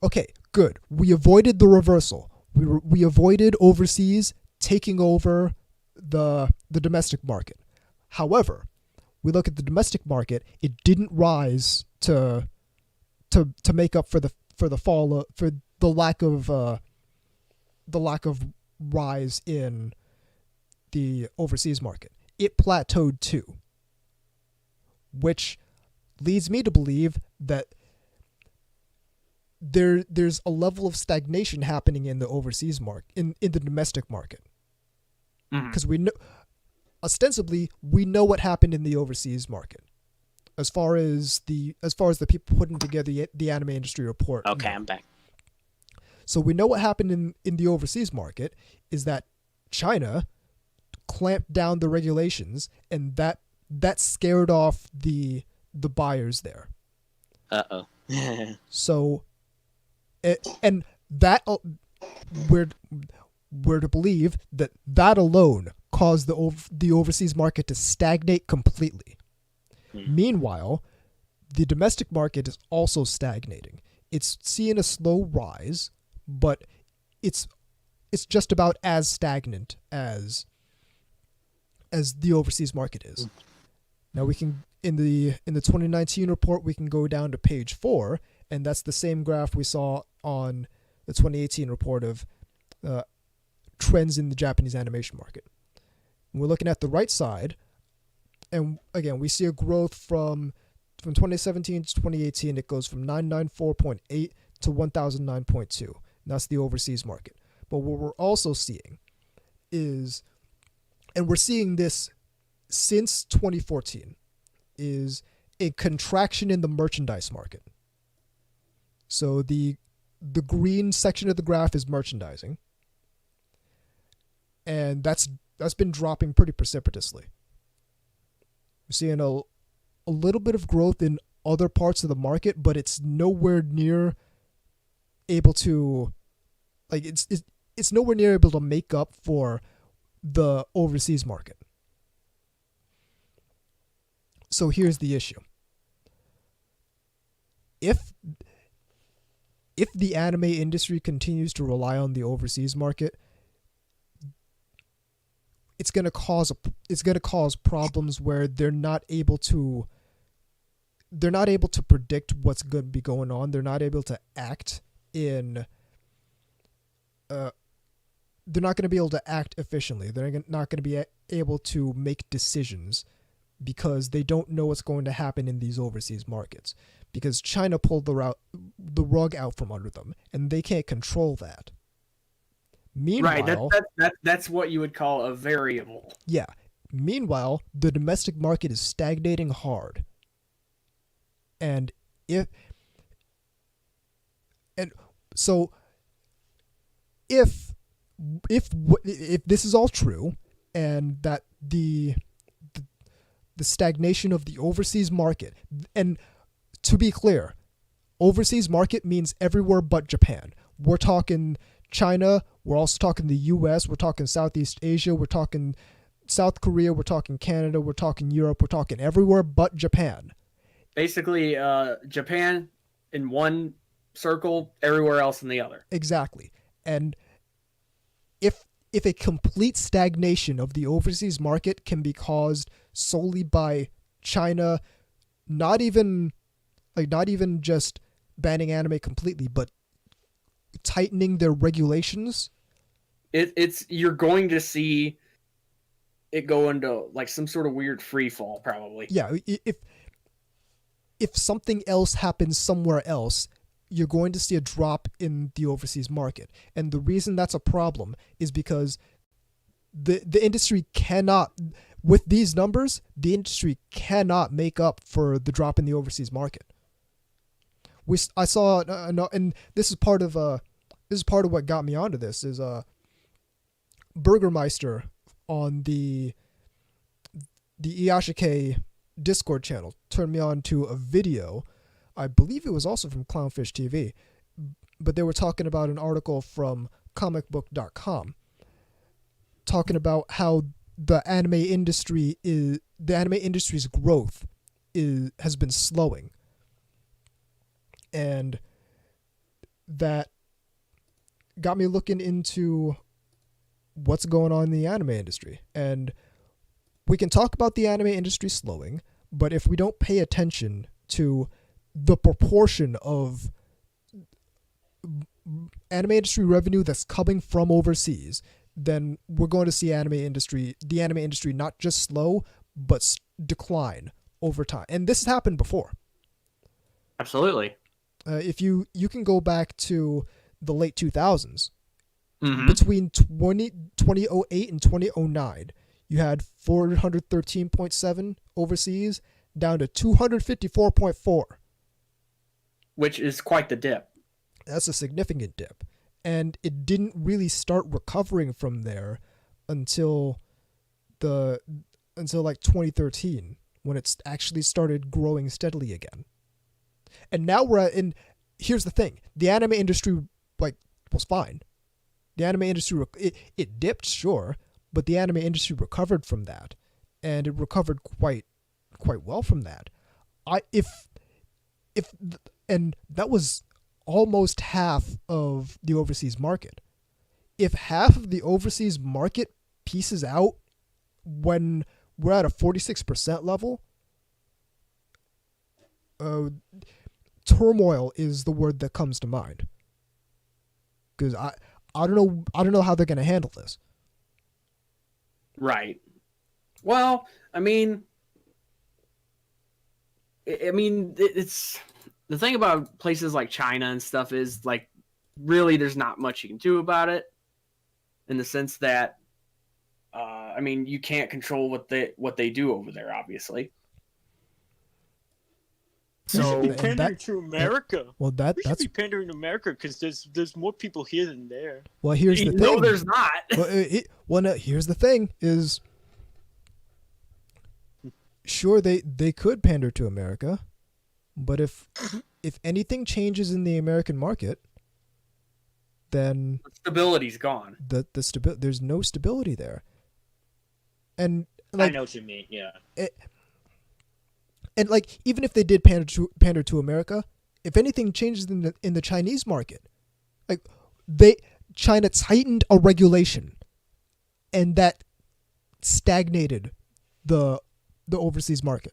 Okay, good. We avoided the reversal. We avoided overseas taking over the domestic market. However, we look at the domestic market; it didn't rise to make up for the fall for the lack of rise in the overseas market. It plateaued too, which leads me to believe that there's a level of stagnation happening in the overseas market, in the domestic market, because we know, ostensibly, we know what happened in the overseas market. As far as the people putting together the anime industry report. Okay, I'm back. So we know what happened in the overseas market is that China clamped down the regulations, and that scared off the buyers there. Uh-oh. So, and that we're to believe that alone caused the overseas market to stagnate completely. Meanwhile, the domestic market is also stagnating. It's seeing a slow rise, but it's just about as stagnant as the overseas market is. Now we can in the 2019 report we can go down to page 4, and that's the same graph we saw on the 2018 report of trends in the Japanese animation market. And we're looking at the right side. And again, we see a growth from 2017 to 2018. It goes from 994.8 to 1009.2. That's the overseas market. But what we're also seeing is, and we're seeing this since 2014, is a contraction in the merchandise market. So the green section of the graph is merchandising, and that's been dropping pretty precipitously. We're seeing a little bit of growth in other parts of the market, but it's nowhere near able to, like, it's nowhere near able to make up for the overseas market. So here's the issue. If the anime industry continues to rely on the overseas market, it's going to cause problems where they're not able to predict what's going to be going on. They're not able to act in they're not going to be able to act efficiently. They're not going to be able to make decisions because they don't know what's going to happen in these overseas markets, because China pulled the rug out from under them, and they can't control that. Meanwhile, right, that's what you would call a variable. Yeah. Meanwhile, the domestic market is stagnating hard. And if this is all true, and that the stagnation of the overseas market, and to be clear, overseas market means everywhere but Japan. We're talking China, we're also talking the US, we're talking Southeast Asia, we're talking South Korea, we're talking Canada, we're talking Europe, we're talking everywhere but Japan. Basically, Japan in one circle, everywhere else in the other. Exactly. And if a complete stagnation of the overseas market can be caused solely by China, not even just banning anime completely, but tightening their regulations, you're going to see it go into like some sort of weird free fall, probably. Yeah, if something else happens somewhere else, you're going to see a drop in the overseas market. And the reason that's a problem is because the industry cannot, with these numbers, the industry cannot make up for the drop in the overseas market. I saw, and this is part of what got me onto this, is Burgermeister on the Iyashike Discord channel turned me on to a video. I believe it was also from Clownfish TV, but they were talking about an article from comicbook.com talking about how the anime industry's growth has been slowing, and that got me looking into what's going on in the anime industry. And we can talk about the anime industry slowing, but if we don't pay attention to the proportion of anime industry revenue that's coming from overseas, then we're going to see the anime industry not just slow, but decline over time. And this has happened before. Absolutely. If you can go back to the late 2000s, between 2008 and 2009, you had 413.7 overseas down to 254.4. Which is quite the dip. That's a significant dip. And it didn't really start recovering from there until like 2013, when it's actually started growing steadily again. And now here's the thing. The anime industry was fine. The anime industry, it dipped, sure, but the anime industry recovered from that, and it recovered quite well from that. And that was almost half of the overseas market. If half of the overseas market pieces out when we're at a 46% level, turmoil is the word that comes to mind. Because I don't know how they're going to handle this. Right. Well, I mean, it's the thing about places like China and stuff is like, really, there's not much you can do about it, in the sense that, you can't control what they do over there, obviously. So we should be pandering to America. We should be pandering to America because there's more people here than there. Well, here's the thing. No, there's not. No, here's the thing: is sure they could pander to America, but if anything changes in the American market, then stability's gone. There's no stability there. And I know what you mean. Yeah. And even if they did pander to America, if anything changes in the Chinese market, China tightened a regulation, and that stagnated the overseas market.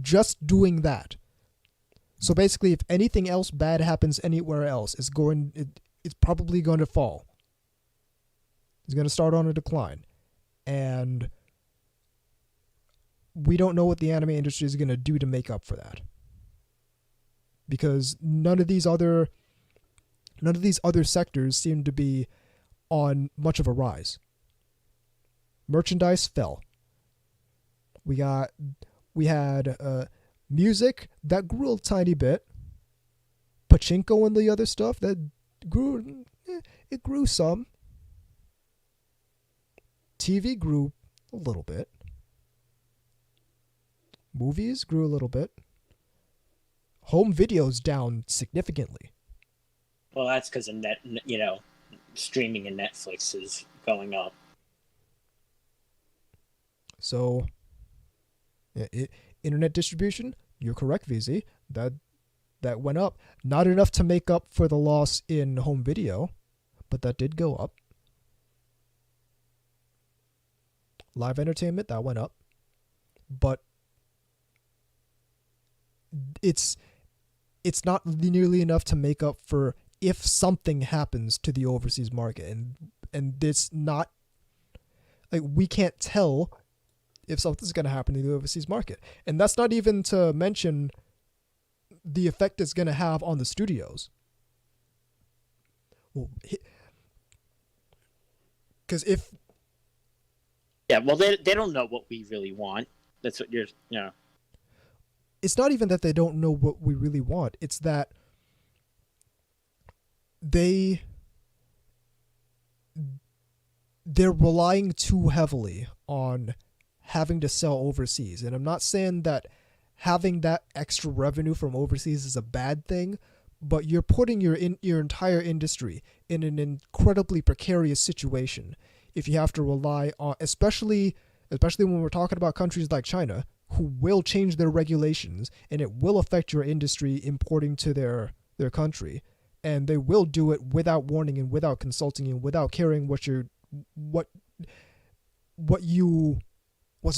Just doing that. So basically, if anything else bad happens anywhere else, it's probably going to fall. It's going to start on a decline, and we don't know what the anime industry is going to do to make up for that, because none of these other sectors seem to be on much of a rise. Merchandise fell. We had music that grew a tiny bit. Pachinko and the other stuff that grew, it grew some. TV grew a little bit. Movies grew a little bit. Home videos down significantly. Well, that's because of streaming and Netflix is going up. So, internet distribution, you're correct, VZ. That went up. Not enough to make up for the loss in home video, but that did go up. Live entertainment, that went up. But it's not nearly enough to make up for if something happens to the overseas market, and it's not we can't tell if something's going to happen to the overseas market, and that's not even to mention the effect it's going to have on the studios. Because they don't know what we really want. That's what you're. It's not even that they don't know what we really want. It's that they're relying too heavily on having to sell overseas. And I'm not saying that having that extra revenue from overseas is a bad thing, but you're putting your entire industry in an incredibly precarious situation if you have to rely on, especially when we're talking about countries like China, who will change their regulations, and it will affect your industry importing to their country, and they will do it without warning and without consulting you, without caring what's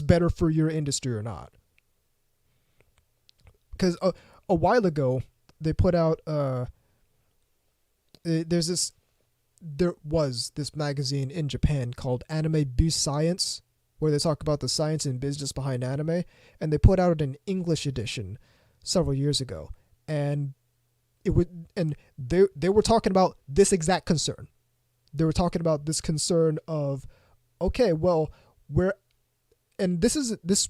better for your industry or not. Because a while ago they put out there's there was this magazine in Japan called Anime Boost Science, where they talk about the science and business behind anime, and they put out an English edition several years ago, and they were talking about this exact concern. They were talking about this concern of, okay, well, this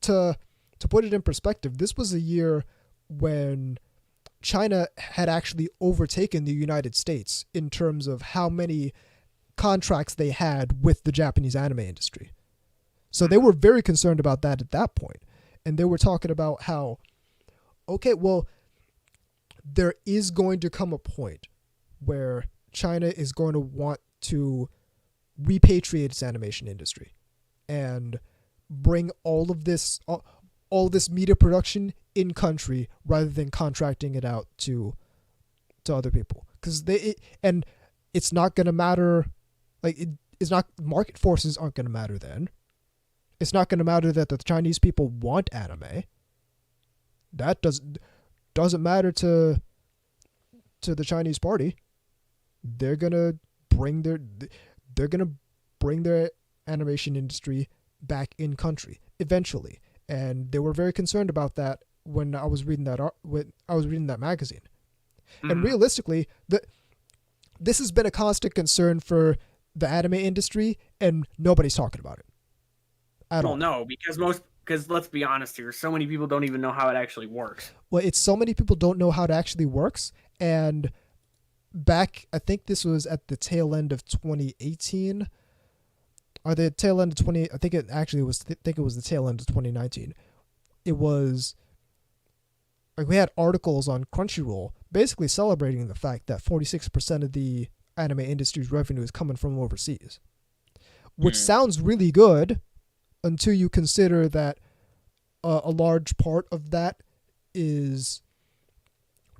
to put it in perspective, this was a year when China had actually overtaken the United States in terms of how many contracts they had with the Japanese anime industry. So they were very concerned about that at that point. And they were talking about how, okay, well, there is going to come a point where China is going to want to repatriate its animation industry and bring all this media production in country rather than contracting it out to other people, because it's not going to matter. Like, it's not, market forces aren't going to matter then. It's not going to matter that the Chinese people want anime. That doesn't matter to the Chinese party. They're gonna bring their animation industry back in country eventually, and they were very concerned about that when I was reading that magazine. Mm-hmm. And realistically, this has been a constant concern for the anime industry, and nobody's talking about it at all. Well, no, because let's be honest here, so many people don't even know how it actually works. Well, it's so many people don't know how it actually works, and back, I think this was at the tail end of 2018, or the tail end of I think it was the tail end of 2019. It was like we had articles on Crunchyroll basically celebrating the fact that 46% of the anime industry's revenue is coming from overseas, which sounds really good until you consider that a large part of that is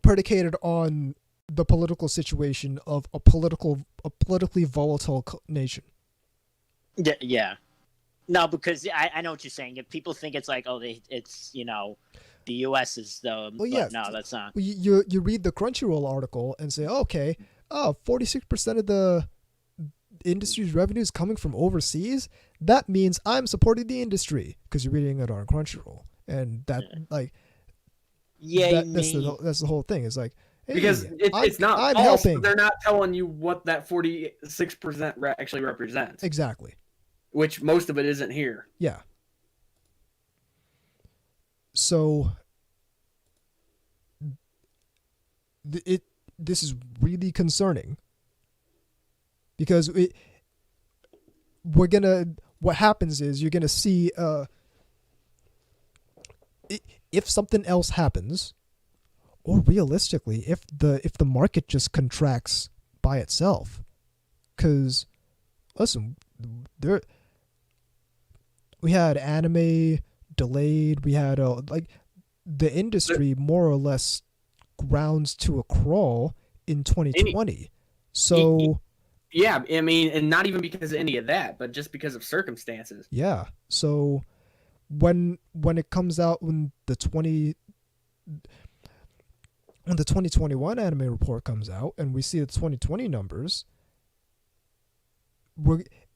predicated on the political situation of a politically volatile nation. Yeah. No, because I know what you're saying. If people think it's like, it's the U.S. is the, well, yeah, no, that's not. You read the Crunchyroll article and say, okay, 46% of the industry's revenue is coming from overseas. That means I'm supporting the industry because you're reading it on Crunchyroll, and that that's the whole thing. It's like, hey, because it's not I'm false, helping. They're not telling you what that 46% actually represents. Exactly. Which most of it isn't here. Yeah. So this is really concerning, because what happens is you're gonna see if something else happens, or realistically if the market just contracts by itself, because listen, we had anime delayed, we had the industry more or less grounds to a crawl in 2020. So yeah, I mean, and not even because of any of that, but just because of circumstances. Yeah. So when it comes out, when the 2021 anime report comes out and we see the 2020 numbers,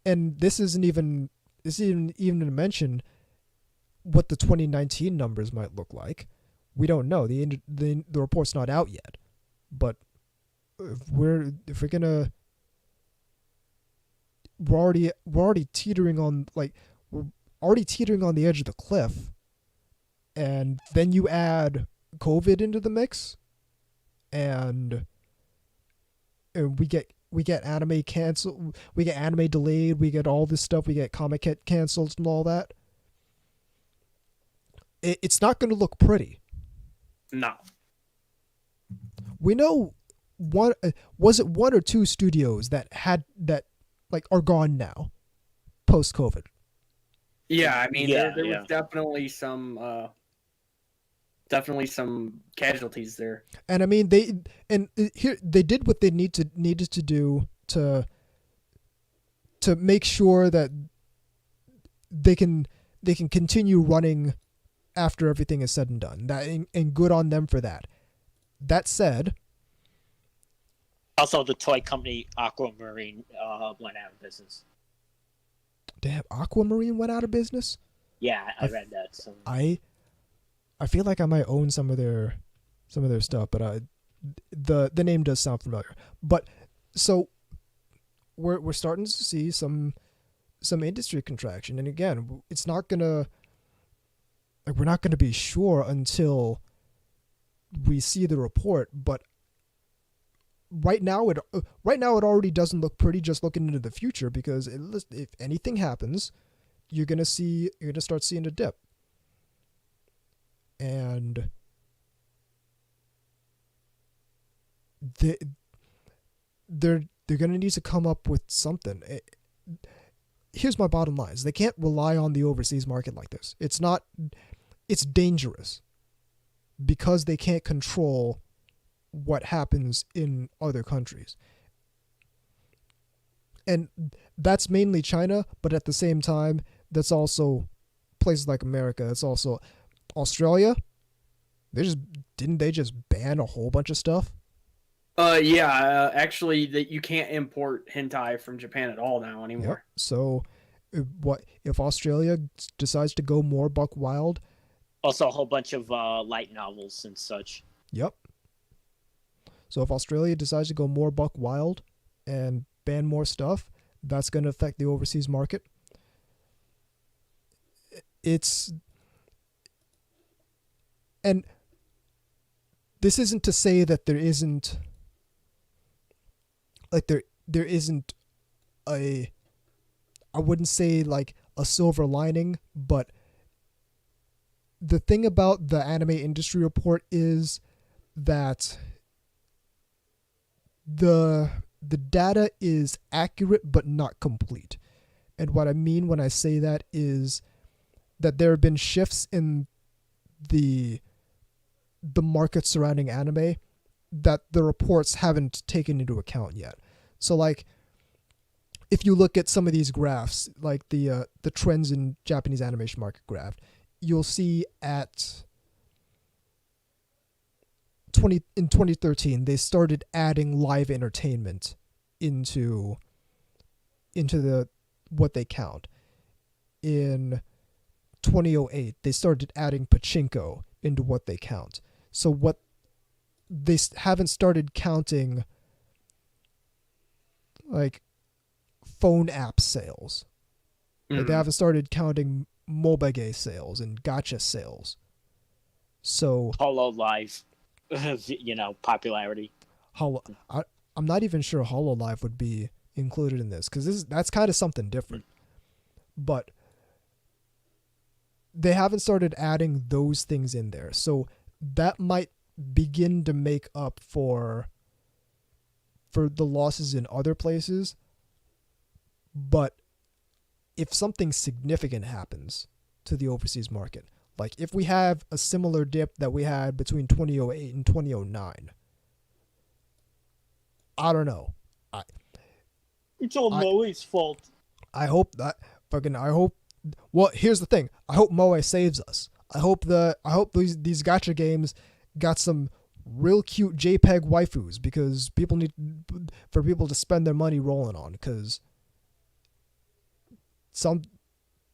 and this isn't even to mention what the 2019 numbers might look like. We don't know. The report's not out yet. But we're already teetering on the edge of the cliff, and then you add COVID into the mix, and we get anime canceled, we get anime delayed, we get all this stuff, we get comic canceled and all that. It's not going to look pretty. No. We know was it one or two studios that are gone now post COVID? Yeah, I mean there was definitely some casualties there. And I mean they did what they needed to do to make sure that they can continue running after everything is said and done. And good on them for that. That said, Also, the toy company Aquamarine went out of business. Damn, Aquamarine went out of business? Yeah, I read that. So. I feel like I might own some of their stuff, but the name does sound familiar. But so we're starting to see some industry contraction, and again, it's not gonna, like, we're not gonna be sure until we see the report. But right now it already doesn't look pretty, just looking into the future, because if anything happens, you're gonna start seeing a dip, and they're gonna need to come up with something. Here's my bottom line: is they can't rely on the overseas market like this. It's dangerous because they can't control what happens in other countries. And that's mainly China, but at the same time, that's also places like America. It's also Australia. Didn't they just ban a whole bunch of stuff? Actually, that you can't import hentai from Japan at all now anymore. Yep. So, what if Australia decides to go more buck wild? Also, a whole bunch of light novels and such. Yep. So if Australia decides to go more buck wild and ban more stuff, that's going to affect the overseas market. And this isn't to say that there isn't, like, there isn't I wouldn't say like a silver lining, but the thing about the anime industry report is that the data is accurate but not complete. And what I mean when I say that is that there have been shifts in the market surrounding anime that the reports haven't taken into account yet. So, like, if you look at some of these graphs, like the trends in Japanese animation market graph, you'll see in 2013 they started adding live entertainment into the what they count. In 2008 they started adding pachinko into what they count. So what they haven't started counting, like, phone app sales. Like, they haven't started counting mobage sales and gacha sales. So HoloLive, popularity. I'm not even sure HoloLive would be included in this, because that's kind of something different. But they haven't started adding those things in there, so that might begin to make up for the losses in other places. But if something significant happens to the overseas market, like if we have a similar dip that we had between 2008 and 2009, I don't know. It's all Moe's fault. I hope that well, here's the thing. I hope Moe saves us. I hope these gacha games got some real cute JPEG waifus, because people need to spend their money rolling on, because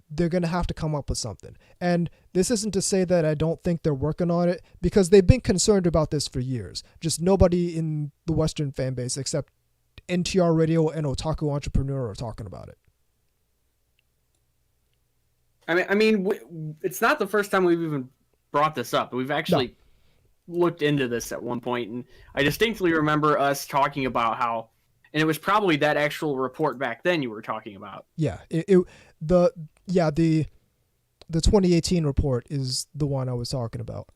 they're going to have to come up with something. And this isn't to say that I don't think they're working on it, because they've been concerned about this for years. Just nobody in the Western fan base except NTR Radio and Otaku Entrepreneur are talking about it. I mean, it's not the first time we've even brought this up. We've actually looked into this at one point, and I distinctly remember us talking about how, and it was probably that actual report back then you were talking about. Yeah, the 2018 report is the one I was talking about.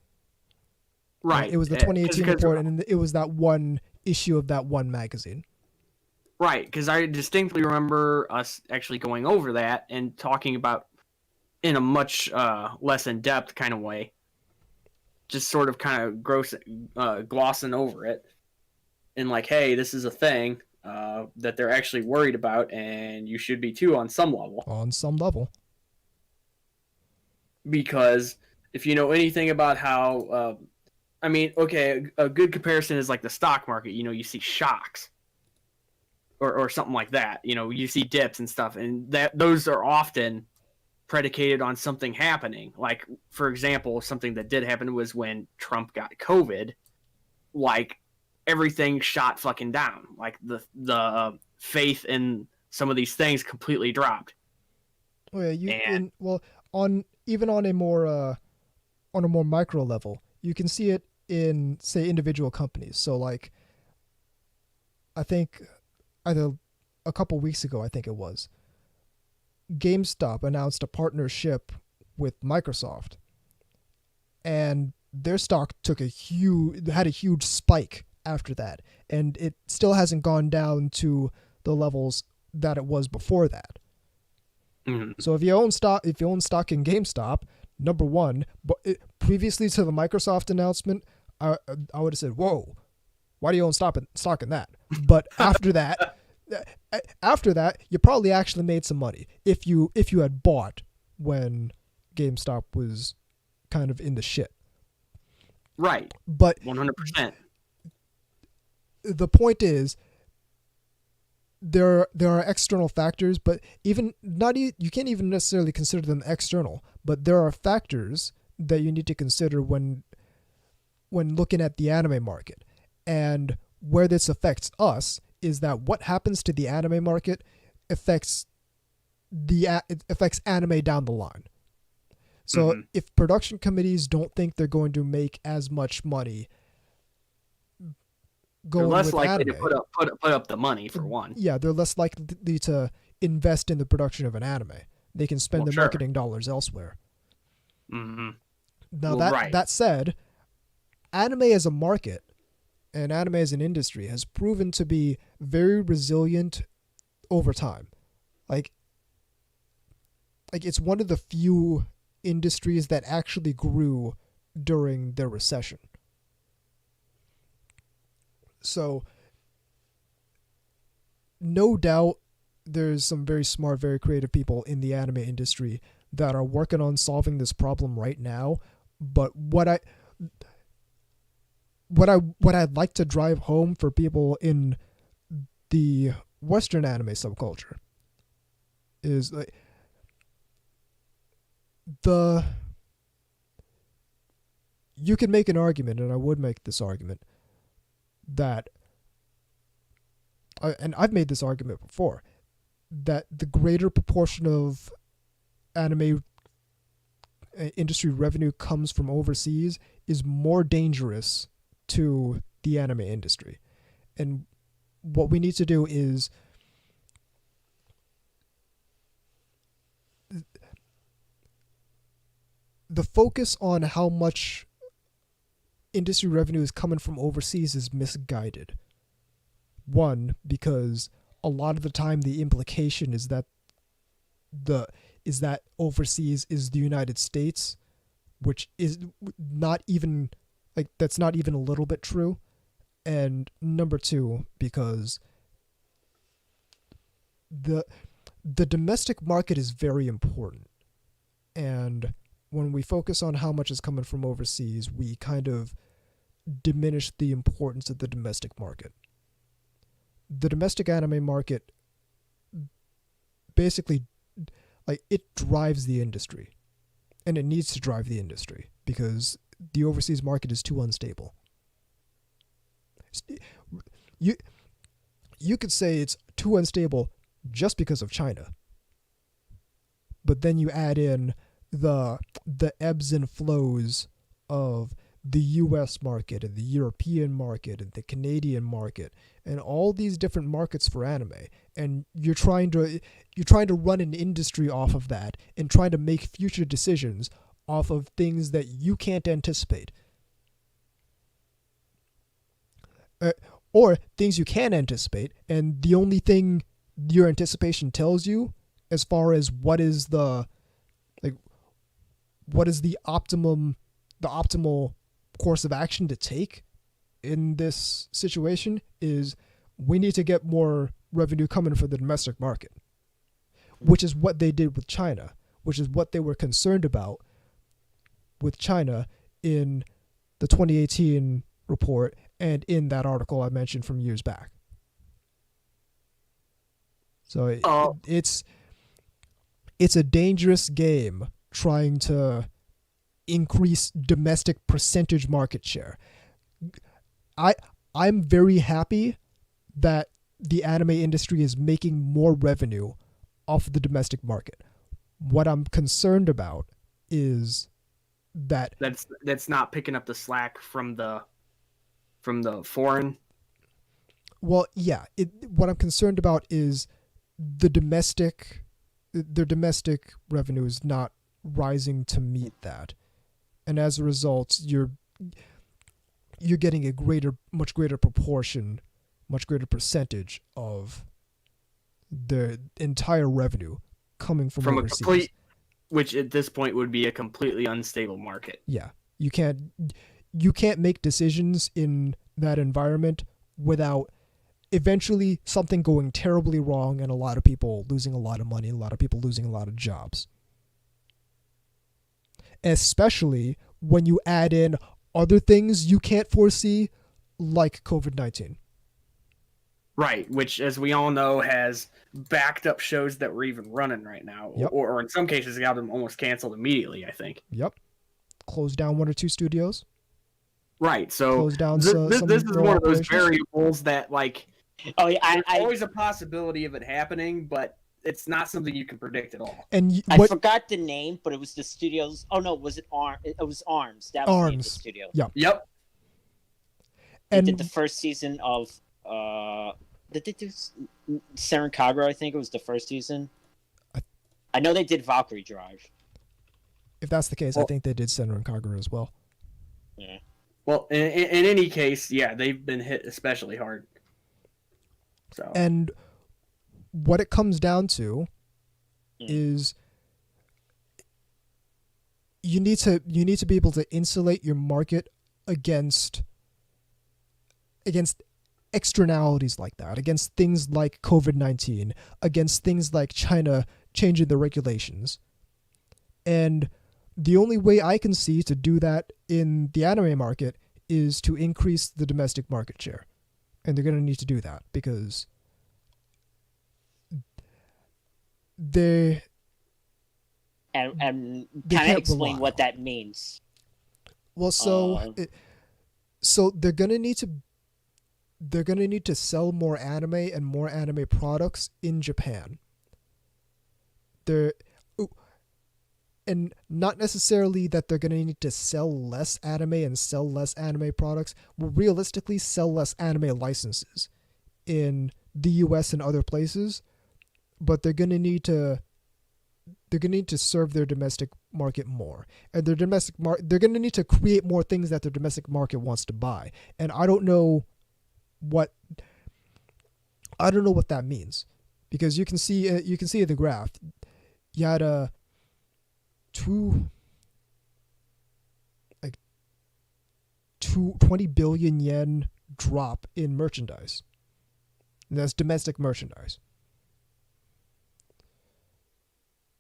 Right. And it was the 2018 report, and it was that one issue of that one magazine. Right, because I distinctly remember us actually going over that and talking about in a much less in-depth kind of way, just sort of kind of glossing over it, and like, hey, this is a thing that they're actually worried about, and you should be too on some level. On some level. Because if you know anything about how, a good comparison is like the stock market. You see shocks. or something like that. You know, you see dips and stuff, and those are often predicated on something happening. Like, for example, something that did happen was when Trump got COVID, like everything shot fucking down. Like the faith in some of these things completely dropped. Oh yeah, on a more micro level, you can see it in, say, individual companies. So like, I think either a couple weeks ago, I think it was, GameStop announced a partnership with Microsoft, and their stock had a huge spike after that, and it still hasn't gone down to the levels that it was before that. Mm-hmm. So if you own stock in GameStop, number one, but previously to the Microsoft announcement, I would have said, "Whoa, why do you own stock in that?" But after that, you probably actually made some money if you had bought when GameStop was kind of in the shit. Right. But 100%. The point is, there are external factors, but you can't even necessarily consider them external. But there are factors that you need to consider when looking at the anime market, and where this affects us is that what happens to the anime market affects anime down the line. So if production committees don't think they're going to make as much money they're less likely anime, to put up the money, for one. Yeah, they're less likely to invest in the production of an anime. They can spend their marketing dollars elsewhere. Mm-hmm. Now that said, anime as a market and anime as an industry has proven to be very resilient over time. Like it's one of the few industries that actually grew during the recession. So no doubt there's some very smart, very creative people in the anime industry that are working on solving this problem right now. But what I'd like to drive home for people in the Western anime subculture is like you can make an argument, and I would make this argument, that and I've made this argument before, that the greater proportion of anime industry revenue comes from overseas is more dangerous to the anime industry. And what we need to do is the focus on how much industry revenue is coming from overseas is misguided. One, because a lot of the time the implication is that overseas is the United States, which is not even that's not even a little bit true. And number two, because the domestic market is very important, and when we focus on how much is coming from overseas, we kind of diminish the importance of the domestic market. The domestic anime market basically, it drives the industry, and it needs to drive the industry because the overseas market is too unstable. You could say it's too unstable just because of China, but then you add in the ebbs and flows of the US market and the European market and the Canadian market and all these different markets for anime, and you're trying to run an industry off of that and trying to make future decisions off of things that you can't anticipate, or things you can anticipate, and the only thing your anticipation tells you as far as what is the optimal course of action to take in this situation is we need to get more revenue coming for the domestic market, which is what they did with China, which is what they were concerned about with China in the 2018 report and in that article I mentioned from years back. So it's a dangerous game trying to increase domestic percentage market share. I'm very happy that the anime industry is making more revenue off the domestic market. What I'm concerned about is that's not picking up the slack from the foreign. Well, yeah. What I'm concerned about is their domestic revenue is not rising to meet that, and as a result, you're getting a much greater proportion, much greater percentage of the entire revenue coming from overseas. Which at this point would be a completely unstable market. Yeah, you can't make decisions in that environment without eventually something going terribly wrong and a lot of people losing a lot of money, a lot of people losing a lot of jobs. Especially when you add in other things you can't foresee, like COVID-19. Right, which, as we all know, has backed up shows that were even running right now. Yep. Or in some cases, got them almost canceled immediately, I think. Yep. Closed down 1 or 2 studios. Right, so closed down this is one of those variables that, like, there's always a possibility of it happening, but it's not something you can predict at all. And I forgot the name, but it was the studios. Oh no, was it Arms? It was Arms. That was the name of the studio. Yep. They did the first season of did they do Seren Kagura? I think it was the first season. I know they did Valkyrie Drive. If that's the case, I think they did Seren Kagura as well. Yeah. Well, in any case, yeah, they've been hit especially hard. So. And what it comes down to is you need to be able to insulate your market against externalities like that, against things like COVID-19, against things like China changing the regulations. And the only way I can see to do that in the anime market is to increase the domestic market share. And they're going to need to do that because they and kind of explain what that means. Well, so they're going to need to sell more anime and more anime products in Japan. And not necessarily that they're going to need to sell less anime and sell less anime products. Well, realistically, sell less anime licenses in the US and other places, but they're going to need to serve their domestic market more. And they're going to need to create more things that their domestic market wants to buy. And I don't know what that means, because you can see in the graph you had a 20 billion yen drop in merchandise. And that's domestic merchandise.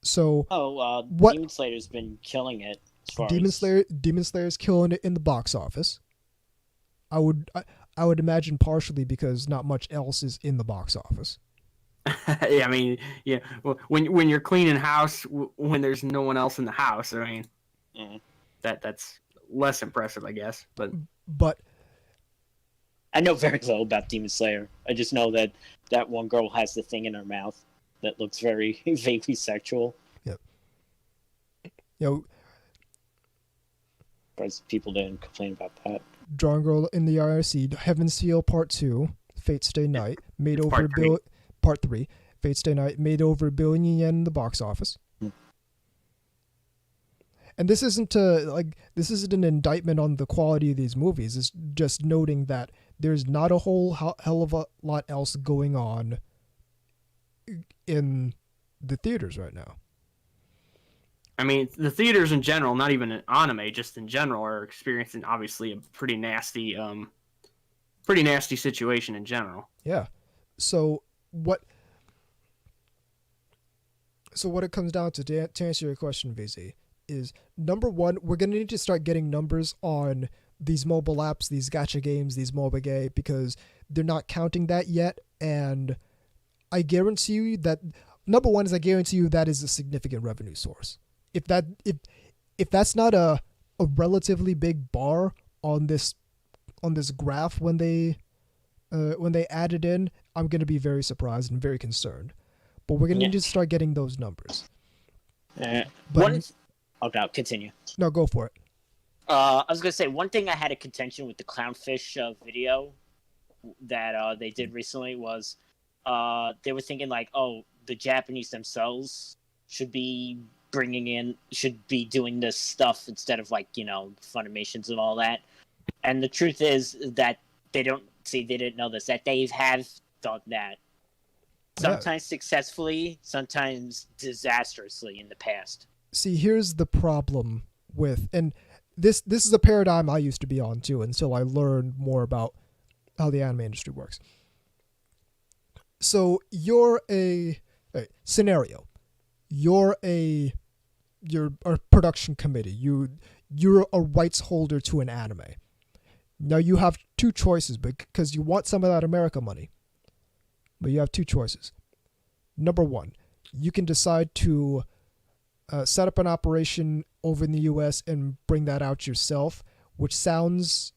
So Demon Slayer's been killing it. Demon Slayer's killing it in the box office. I would imagine partially because not much else is in the box office. Yeah, I mean, yeah. Well, when you're cleaning house, when there's no one else in the house, I mean, that's less impressive, I guess. But I know very little about Demon Slayer. I just know that one girl has the thing in her mouth that looks very vaguely sexual. Yep. Because people didn't complain about that. Drawing Girl in the IRC, Heaven's Seal Part 2, Fate Stay Night, made over Part 3, Fate Stay Night, made over $1 billion yen in the box office. And this isn't an indictment on the quality of these movies. It's just noting that there's not a whole hell of a lot else going on in the theaters right now. I mean, the theaters in general, not even an anime, just in general, are experiencing obviously a pretty nasty situation in general. Yeah. So what it comes down to answer your question, VZ, is number one, we're going to need to start getting numbers on these mobile apps, these gacha games, these MOBA, because they're not counting that yet, and I guarantee you that number one is I guarantee you that is a significant revenue source. If that's not a relatively big bar on this graph when they add it in, I'm going to be very surprised and very concerned. But we're going to need to start getting those numbers. Okay, continue. No, go for it. I was going to say, one thing I had a contention with the clownfish video that they did recently was they were thinking like, oh, the Japanese themselves should be doing this stuff instead of like, Funimations and all that. And the truth is that they didn't know this, that they have done that. Sometimes successfully, sometimes disastrously in the past. See, here's the problem with, and this is a paradigm I used to be on too until I learned more about how the anime industry works. So you're a scenario. You're a production committee. You're a rights holder to an anime. Now you have two choices because you want some of that America money. But you have two choices. Number one, you can decide to set up an operation over in the U.S. and bring that out yourself, which sounds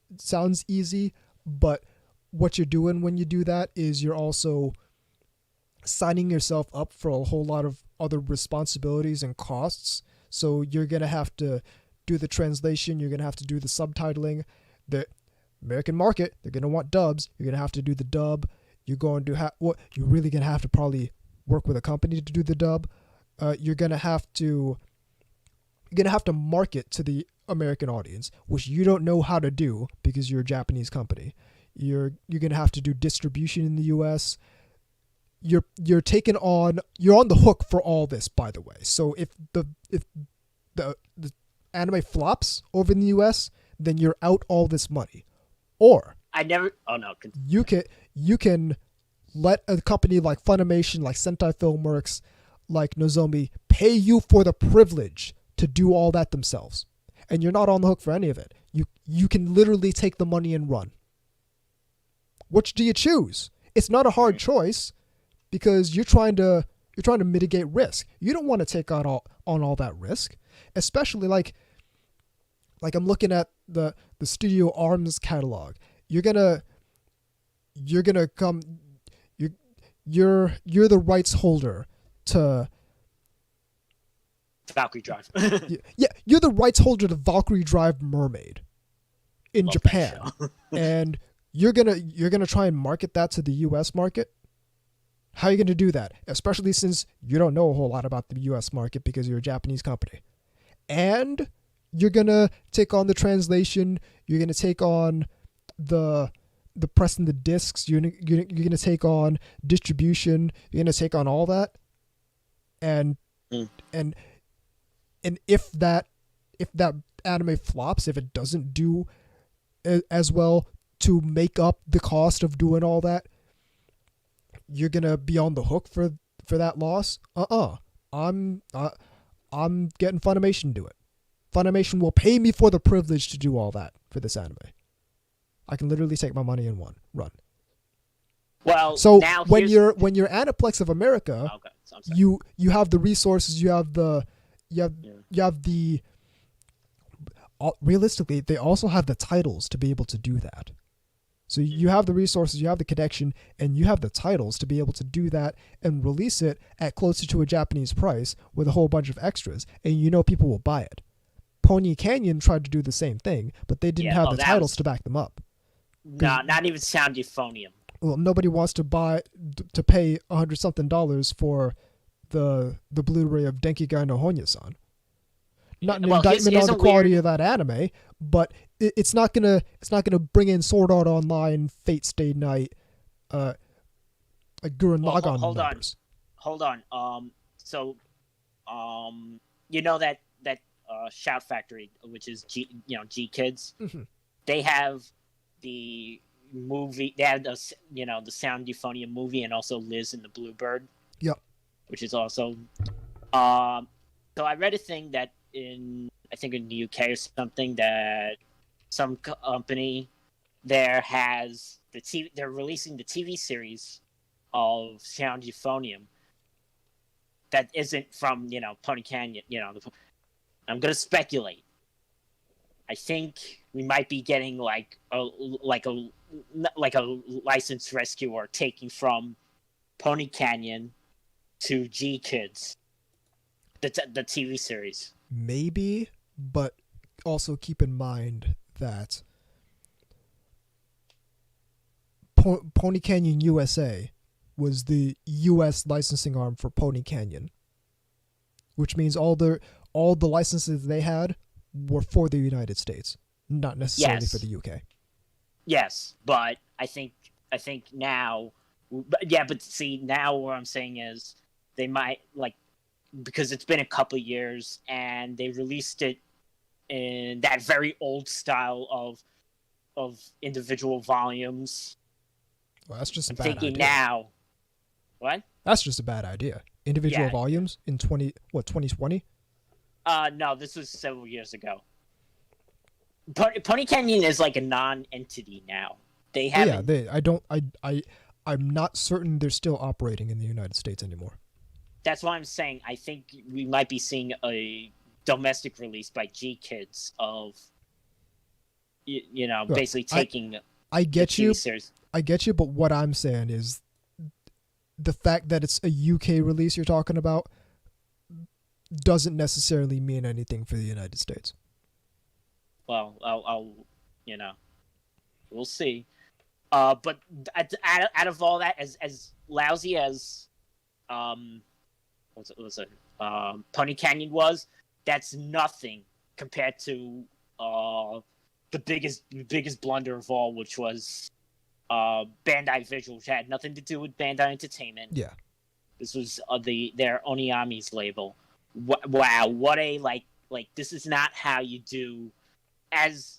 easy, but what you're doing when you do that is you're also signing yourself up for a whole lot of other responsibilities and costs. So you're going to have to do the translation. You're going to have to do the subtitling. The American market, they're going to want dubs. You're going to have to do the dub. You're going to you're really going to have to probably work with a company to do the dub. You're going to have to market to the American audience, which you don't know how to do because you're a Japanese company. You're going to have to do distribution in the US. You're on the hook for all this, by the way. So if the anime flops over in the US, then you're out all this money. Or you can let a company like Funimation, like Sentai Filmworks, like Nozomi pay you for the privilege to do all that themselves. And you're not on the hook for any of it. You can literally take the money and run. Which do you choose? It's not a hard choice because you're trying to mitigate risk. You don't want to take on all that risk, especially like I'm looking at the Studio Arms catalog. You're the rights holder to Valkyrie Drive. Yeah, you're the rights holder to Valkyrie Drive Mermaid in Japan. And you're gonna try and market that to the US market? How are you gonna do that? Especially since you don't know a whole lot about the US market because you're a Japanese company. And you're gonna take on the translation, you're gonna take on the pressing the discs, you're gonna take on distribution, you're gonna take on all that. And if that anime flops, if it doesn't do as well to make up the cost of doing all that, you're gonna be on the hook for that loss. I'm getting Funimation to do it. Funimation will pay me for the privilege to do all that for this anime. I can literally take my money and run. Well, so now when you're Aniplex of America, so you have the resources, you have the realistically, they also have the titles to be able to do that. So you have the resources, you have the connection, and you have the titles to be able to do that and release it at closer to a Japanese price with a whole bunch of extras, and people will buy it. Pony Canyon tried to do the same thing, but they didn't have the titles to back them up. No, not even Sound Euphonium. Well, nobody wants to pay $100-something for the Blu-ray of Denkigai no Honya-san. Not an indictment on the quality of that anime, but it's not gonna bring in Sword Art Online, Fate Stay Night, Gurren Lagann numbers. Hold on. That Shout Factory, which is G Kids, mm-hmm. They have the movie. They have the Sound Euphonium movie, and also Liz and the Bluebird. Yep. Which is also. So I read a thing that I think in the UK or something, that some company there has the TV. They're releasing the TV series of sound euphonium that isn't from, Pony Canyon. I'm gonna speculate. I think we might be getting like a licensed rescuer taking from Pony Canyon to G Kids, the TV series. Maybe, but also keep in mind that Pony Canyon USA was the U.S. licensing arm for Pony Canyon, which means all the licenses they had were for the United States, not necessarily for the UK. Yes, but I think now, but see, now what I'm saying is they might, like, because it's been a couple of years and they released it in that very old style of individual volumes. Well, that's just a bad idea. Now, what? That's just a bad idea. Individual volumes in 2020? No, this was several years ago. Pony Canyon is like a non-entity now. They have. I'm not certain they're still operating in the United States anymore. That's why I'm saying I think we might be seeing a domestic release by G Kids of, basically taking. I get you. I get you, but what I'm saying is the fact that it's a UK release you're talking about doesn't necessarily mean anything for the United States. Well, I'll we'll see. But out of all that, as lousy as Pony Canyon was, that's nothing compared to the biggest blunder of all, which was Bandai Visual, which had nothing to do with Bandai Entertainment. Yeah, this was their Oniami's label. Wow, what a like this is not how you do. As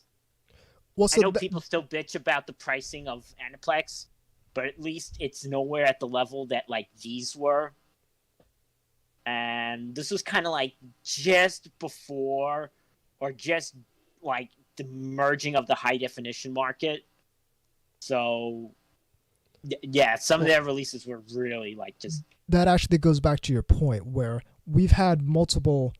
well, so I know people still bitch about the pricing of Aniplex, but at least it's nowhere at the level that like these were. And this was kind of like just before, or just like the merging of the high definition market. So, yeah, some of their releases were really like just. That actually goes back to your point where we've had multiple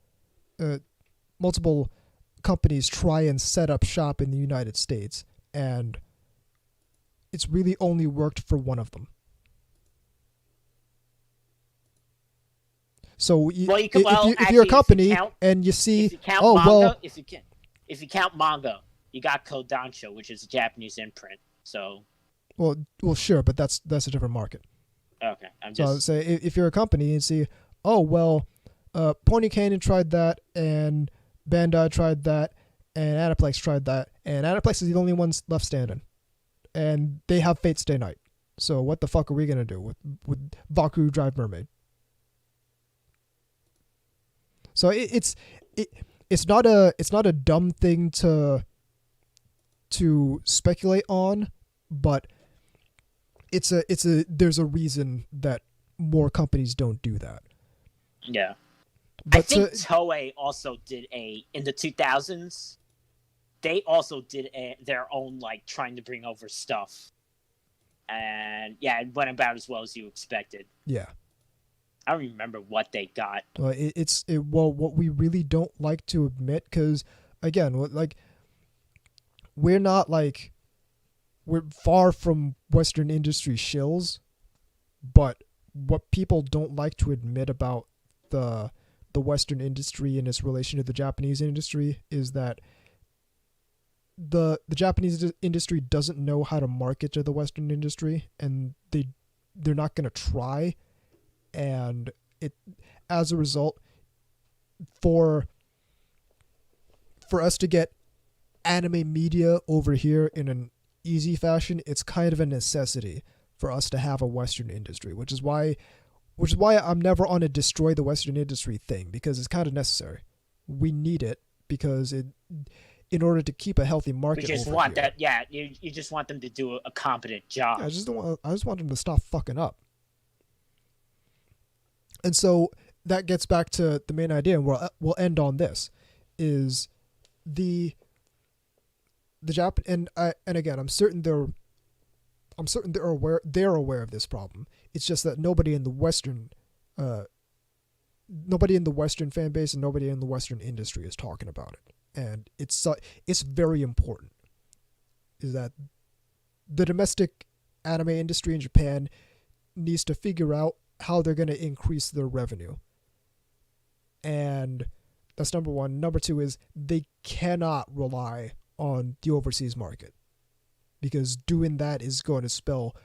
companies try and set up shop in the United States, and it's really only worked for one of them. So if you're a company and you see, if you count manga, you got Kodansha, which is a Japanese imprint. So, well, sure, but that's a different market. Okay, So say if you're a company and see, Pony Canyon tried that, and Bandai tried that, and Aniplex tried that, and Aniplex is the only ones left standing, and they have Fate Stay Night. So what the fuck are we gonna do with Valkyrie Drive Mermaid? So it's not a dumb thing to speculate on, but there's a reason that more companies don't do that. Yeah. But I think Toei also did in the 2000s, they also did their own, like, trying to bring over stuff. And, yeah, it went about as well as you expected. Yeah. I don't remember what they got. Well, what we really don't like to admit, because, again, like, we're far from Western industry shills, but what people don't like to admit about the Western industry and its relation to the Japanese industry is that the Japanese industry doesn't know how to market to the Western industry, and they're not going to try, and as a result, for us to get anime media over here in an easy fashion, it's kind of a necessity for us to have a Western industry, which is why I'm never on a destroy the Western industry thing, because it's kind of necessary. We need it because in order to keep a healthy market. You just want that, yeah. You just want them to do a competent job. Yeah, I just want them to stop fucking up. And so that gets back to the main idea, and we'll end on this: is the Japan and again, I'm certain they're aware of this problem. It's just that nobody in the Western fan base and nobody in the Western industry is talking about it. And it's very important. Is that the domestic anime industry in Japan needs to figure out how they're going to increase their revenue. And that's number one. Number two is they cannot rely on the overseas market, because doing that is going to spell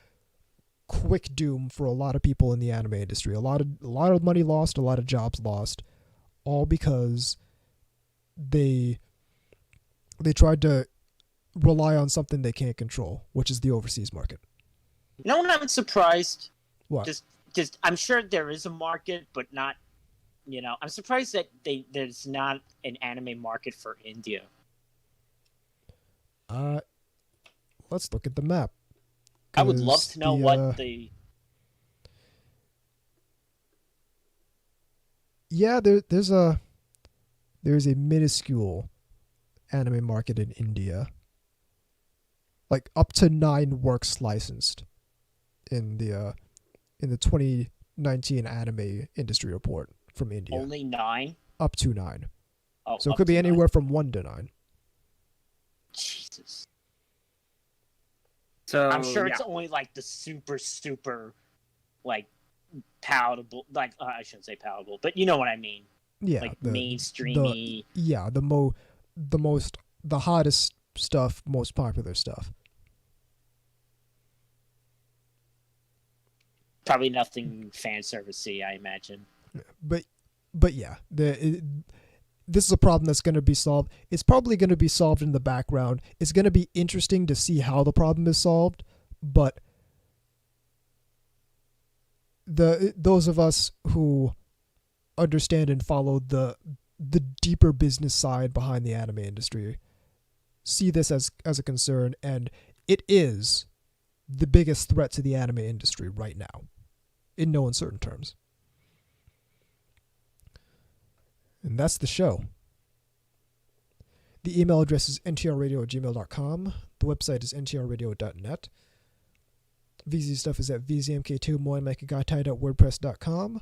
quick doom for a lot of people in the anime industry. A lot of money lost, a lot of jobs lost, all because they tried to rely on something they can't control, which is the overseas market. You know what I'm surprised? What? Just I'm sure there is a market, but not. I'm surprised that there's not an anime market for India. Let's look at the map. I would love to know what the. Yeah, there's a minuscule anime market in India. Like up to 9 works licensed in the 2019 anime industry report from India. Only 9? Up to 9. Oh, so it could be anywhere from 1 to 9. Jesus. So I'm sure it's only like the super, like palatable. Like I shouldn't say palatable, but you know what I mean. Yeah, like mainstreamy. The hottest stuff, most popular stuff. Probably nothing fan servicey, I imagine. But yeah, this is a problem that's going to be solved. It's probably going to be solved in the background. It's going to be interesting to see how the problem is solved, but those of us who understand and follow the deeper business side behind the anime industry see this as a concern, and it is the biggest threat to the anime industry right now, in no uncertain terms. And that's the show. The email address is ntrradio@gmail.com. The website is ntrradio.net. VZ stuff is at vzmk2moimekagatai.wordpress.com.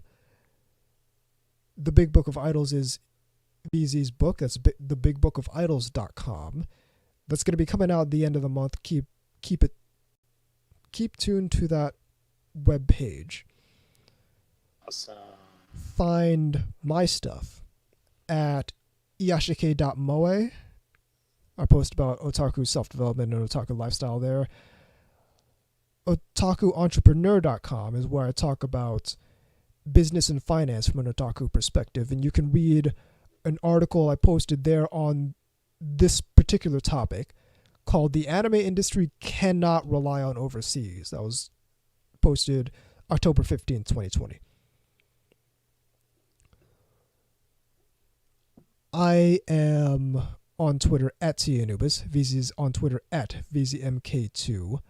The Big Book of Idols is VZ's book. That's thebigbookofIdols.com. That's going to be coming out at the end of the month. Keep tuned to that web page. Awesome. Find my stuff at iyashike.moe. I post about otaku self-development and otaku lifestyle there. OtakuEntrepreneur.com is where I talk about business and finance from an otaku perspective, and you can read an article I posted there on this particular topic called "The Anime Industry Cannot Rely on Overseas." That was posted October 15th, 2020. I am on Twitter at TAnubis. VZ is on Twitter at VZMK2.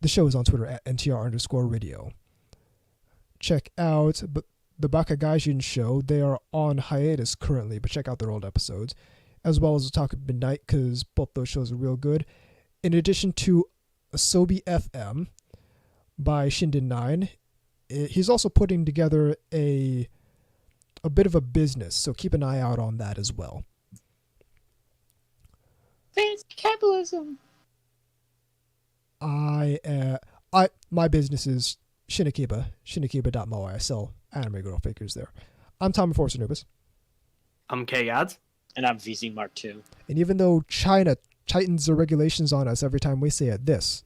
The show is on Twitter at NTR_radio. Check out the Bakagaijin show. They are on hiatus currently, but check out their old episodes, as well as Otaku Midnight, because both those shows are real good. In addition to Asobi FM by Shinden9, he's also putting together a bit of a business, so keep an eye out on that as well. Fancy capitalism. My business is shinikiba.moe. I sell anime girl figures there. I'm Tom Force Anubis. I'm K-Ads. And I'm VZ Mark II. And even though China tightens the regulations on us every time we say it, this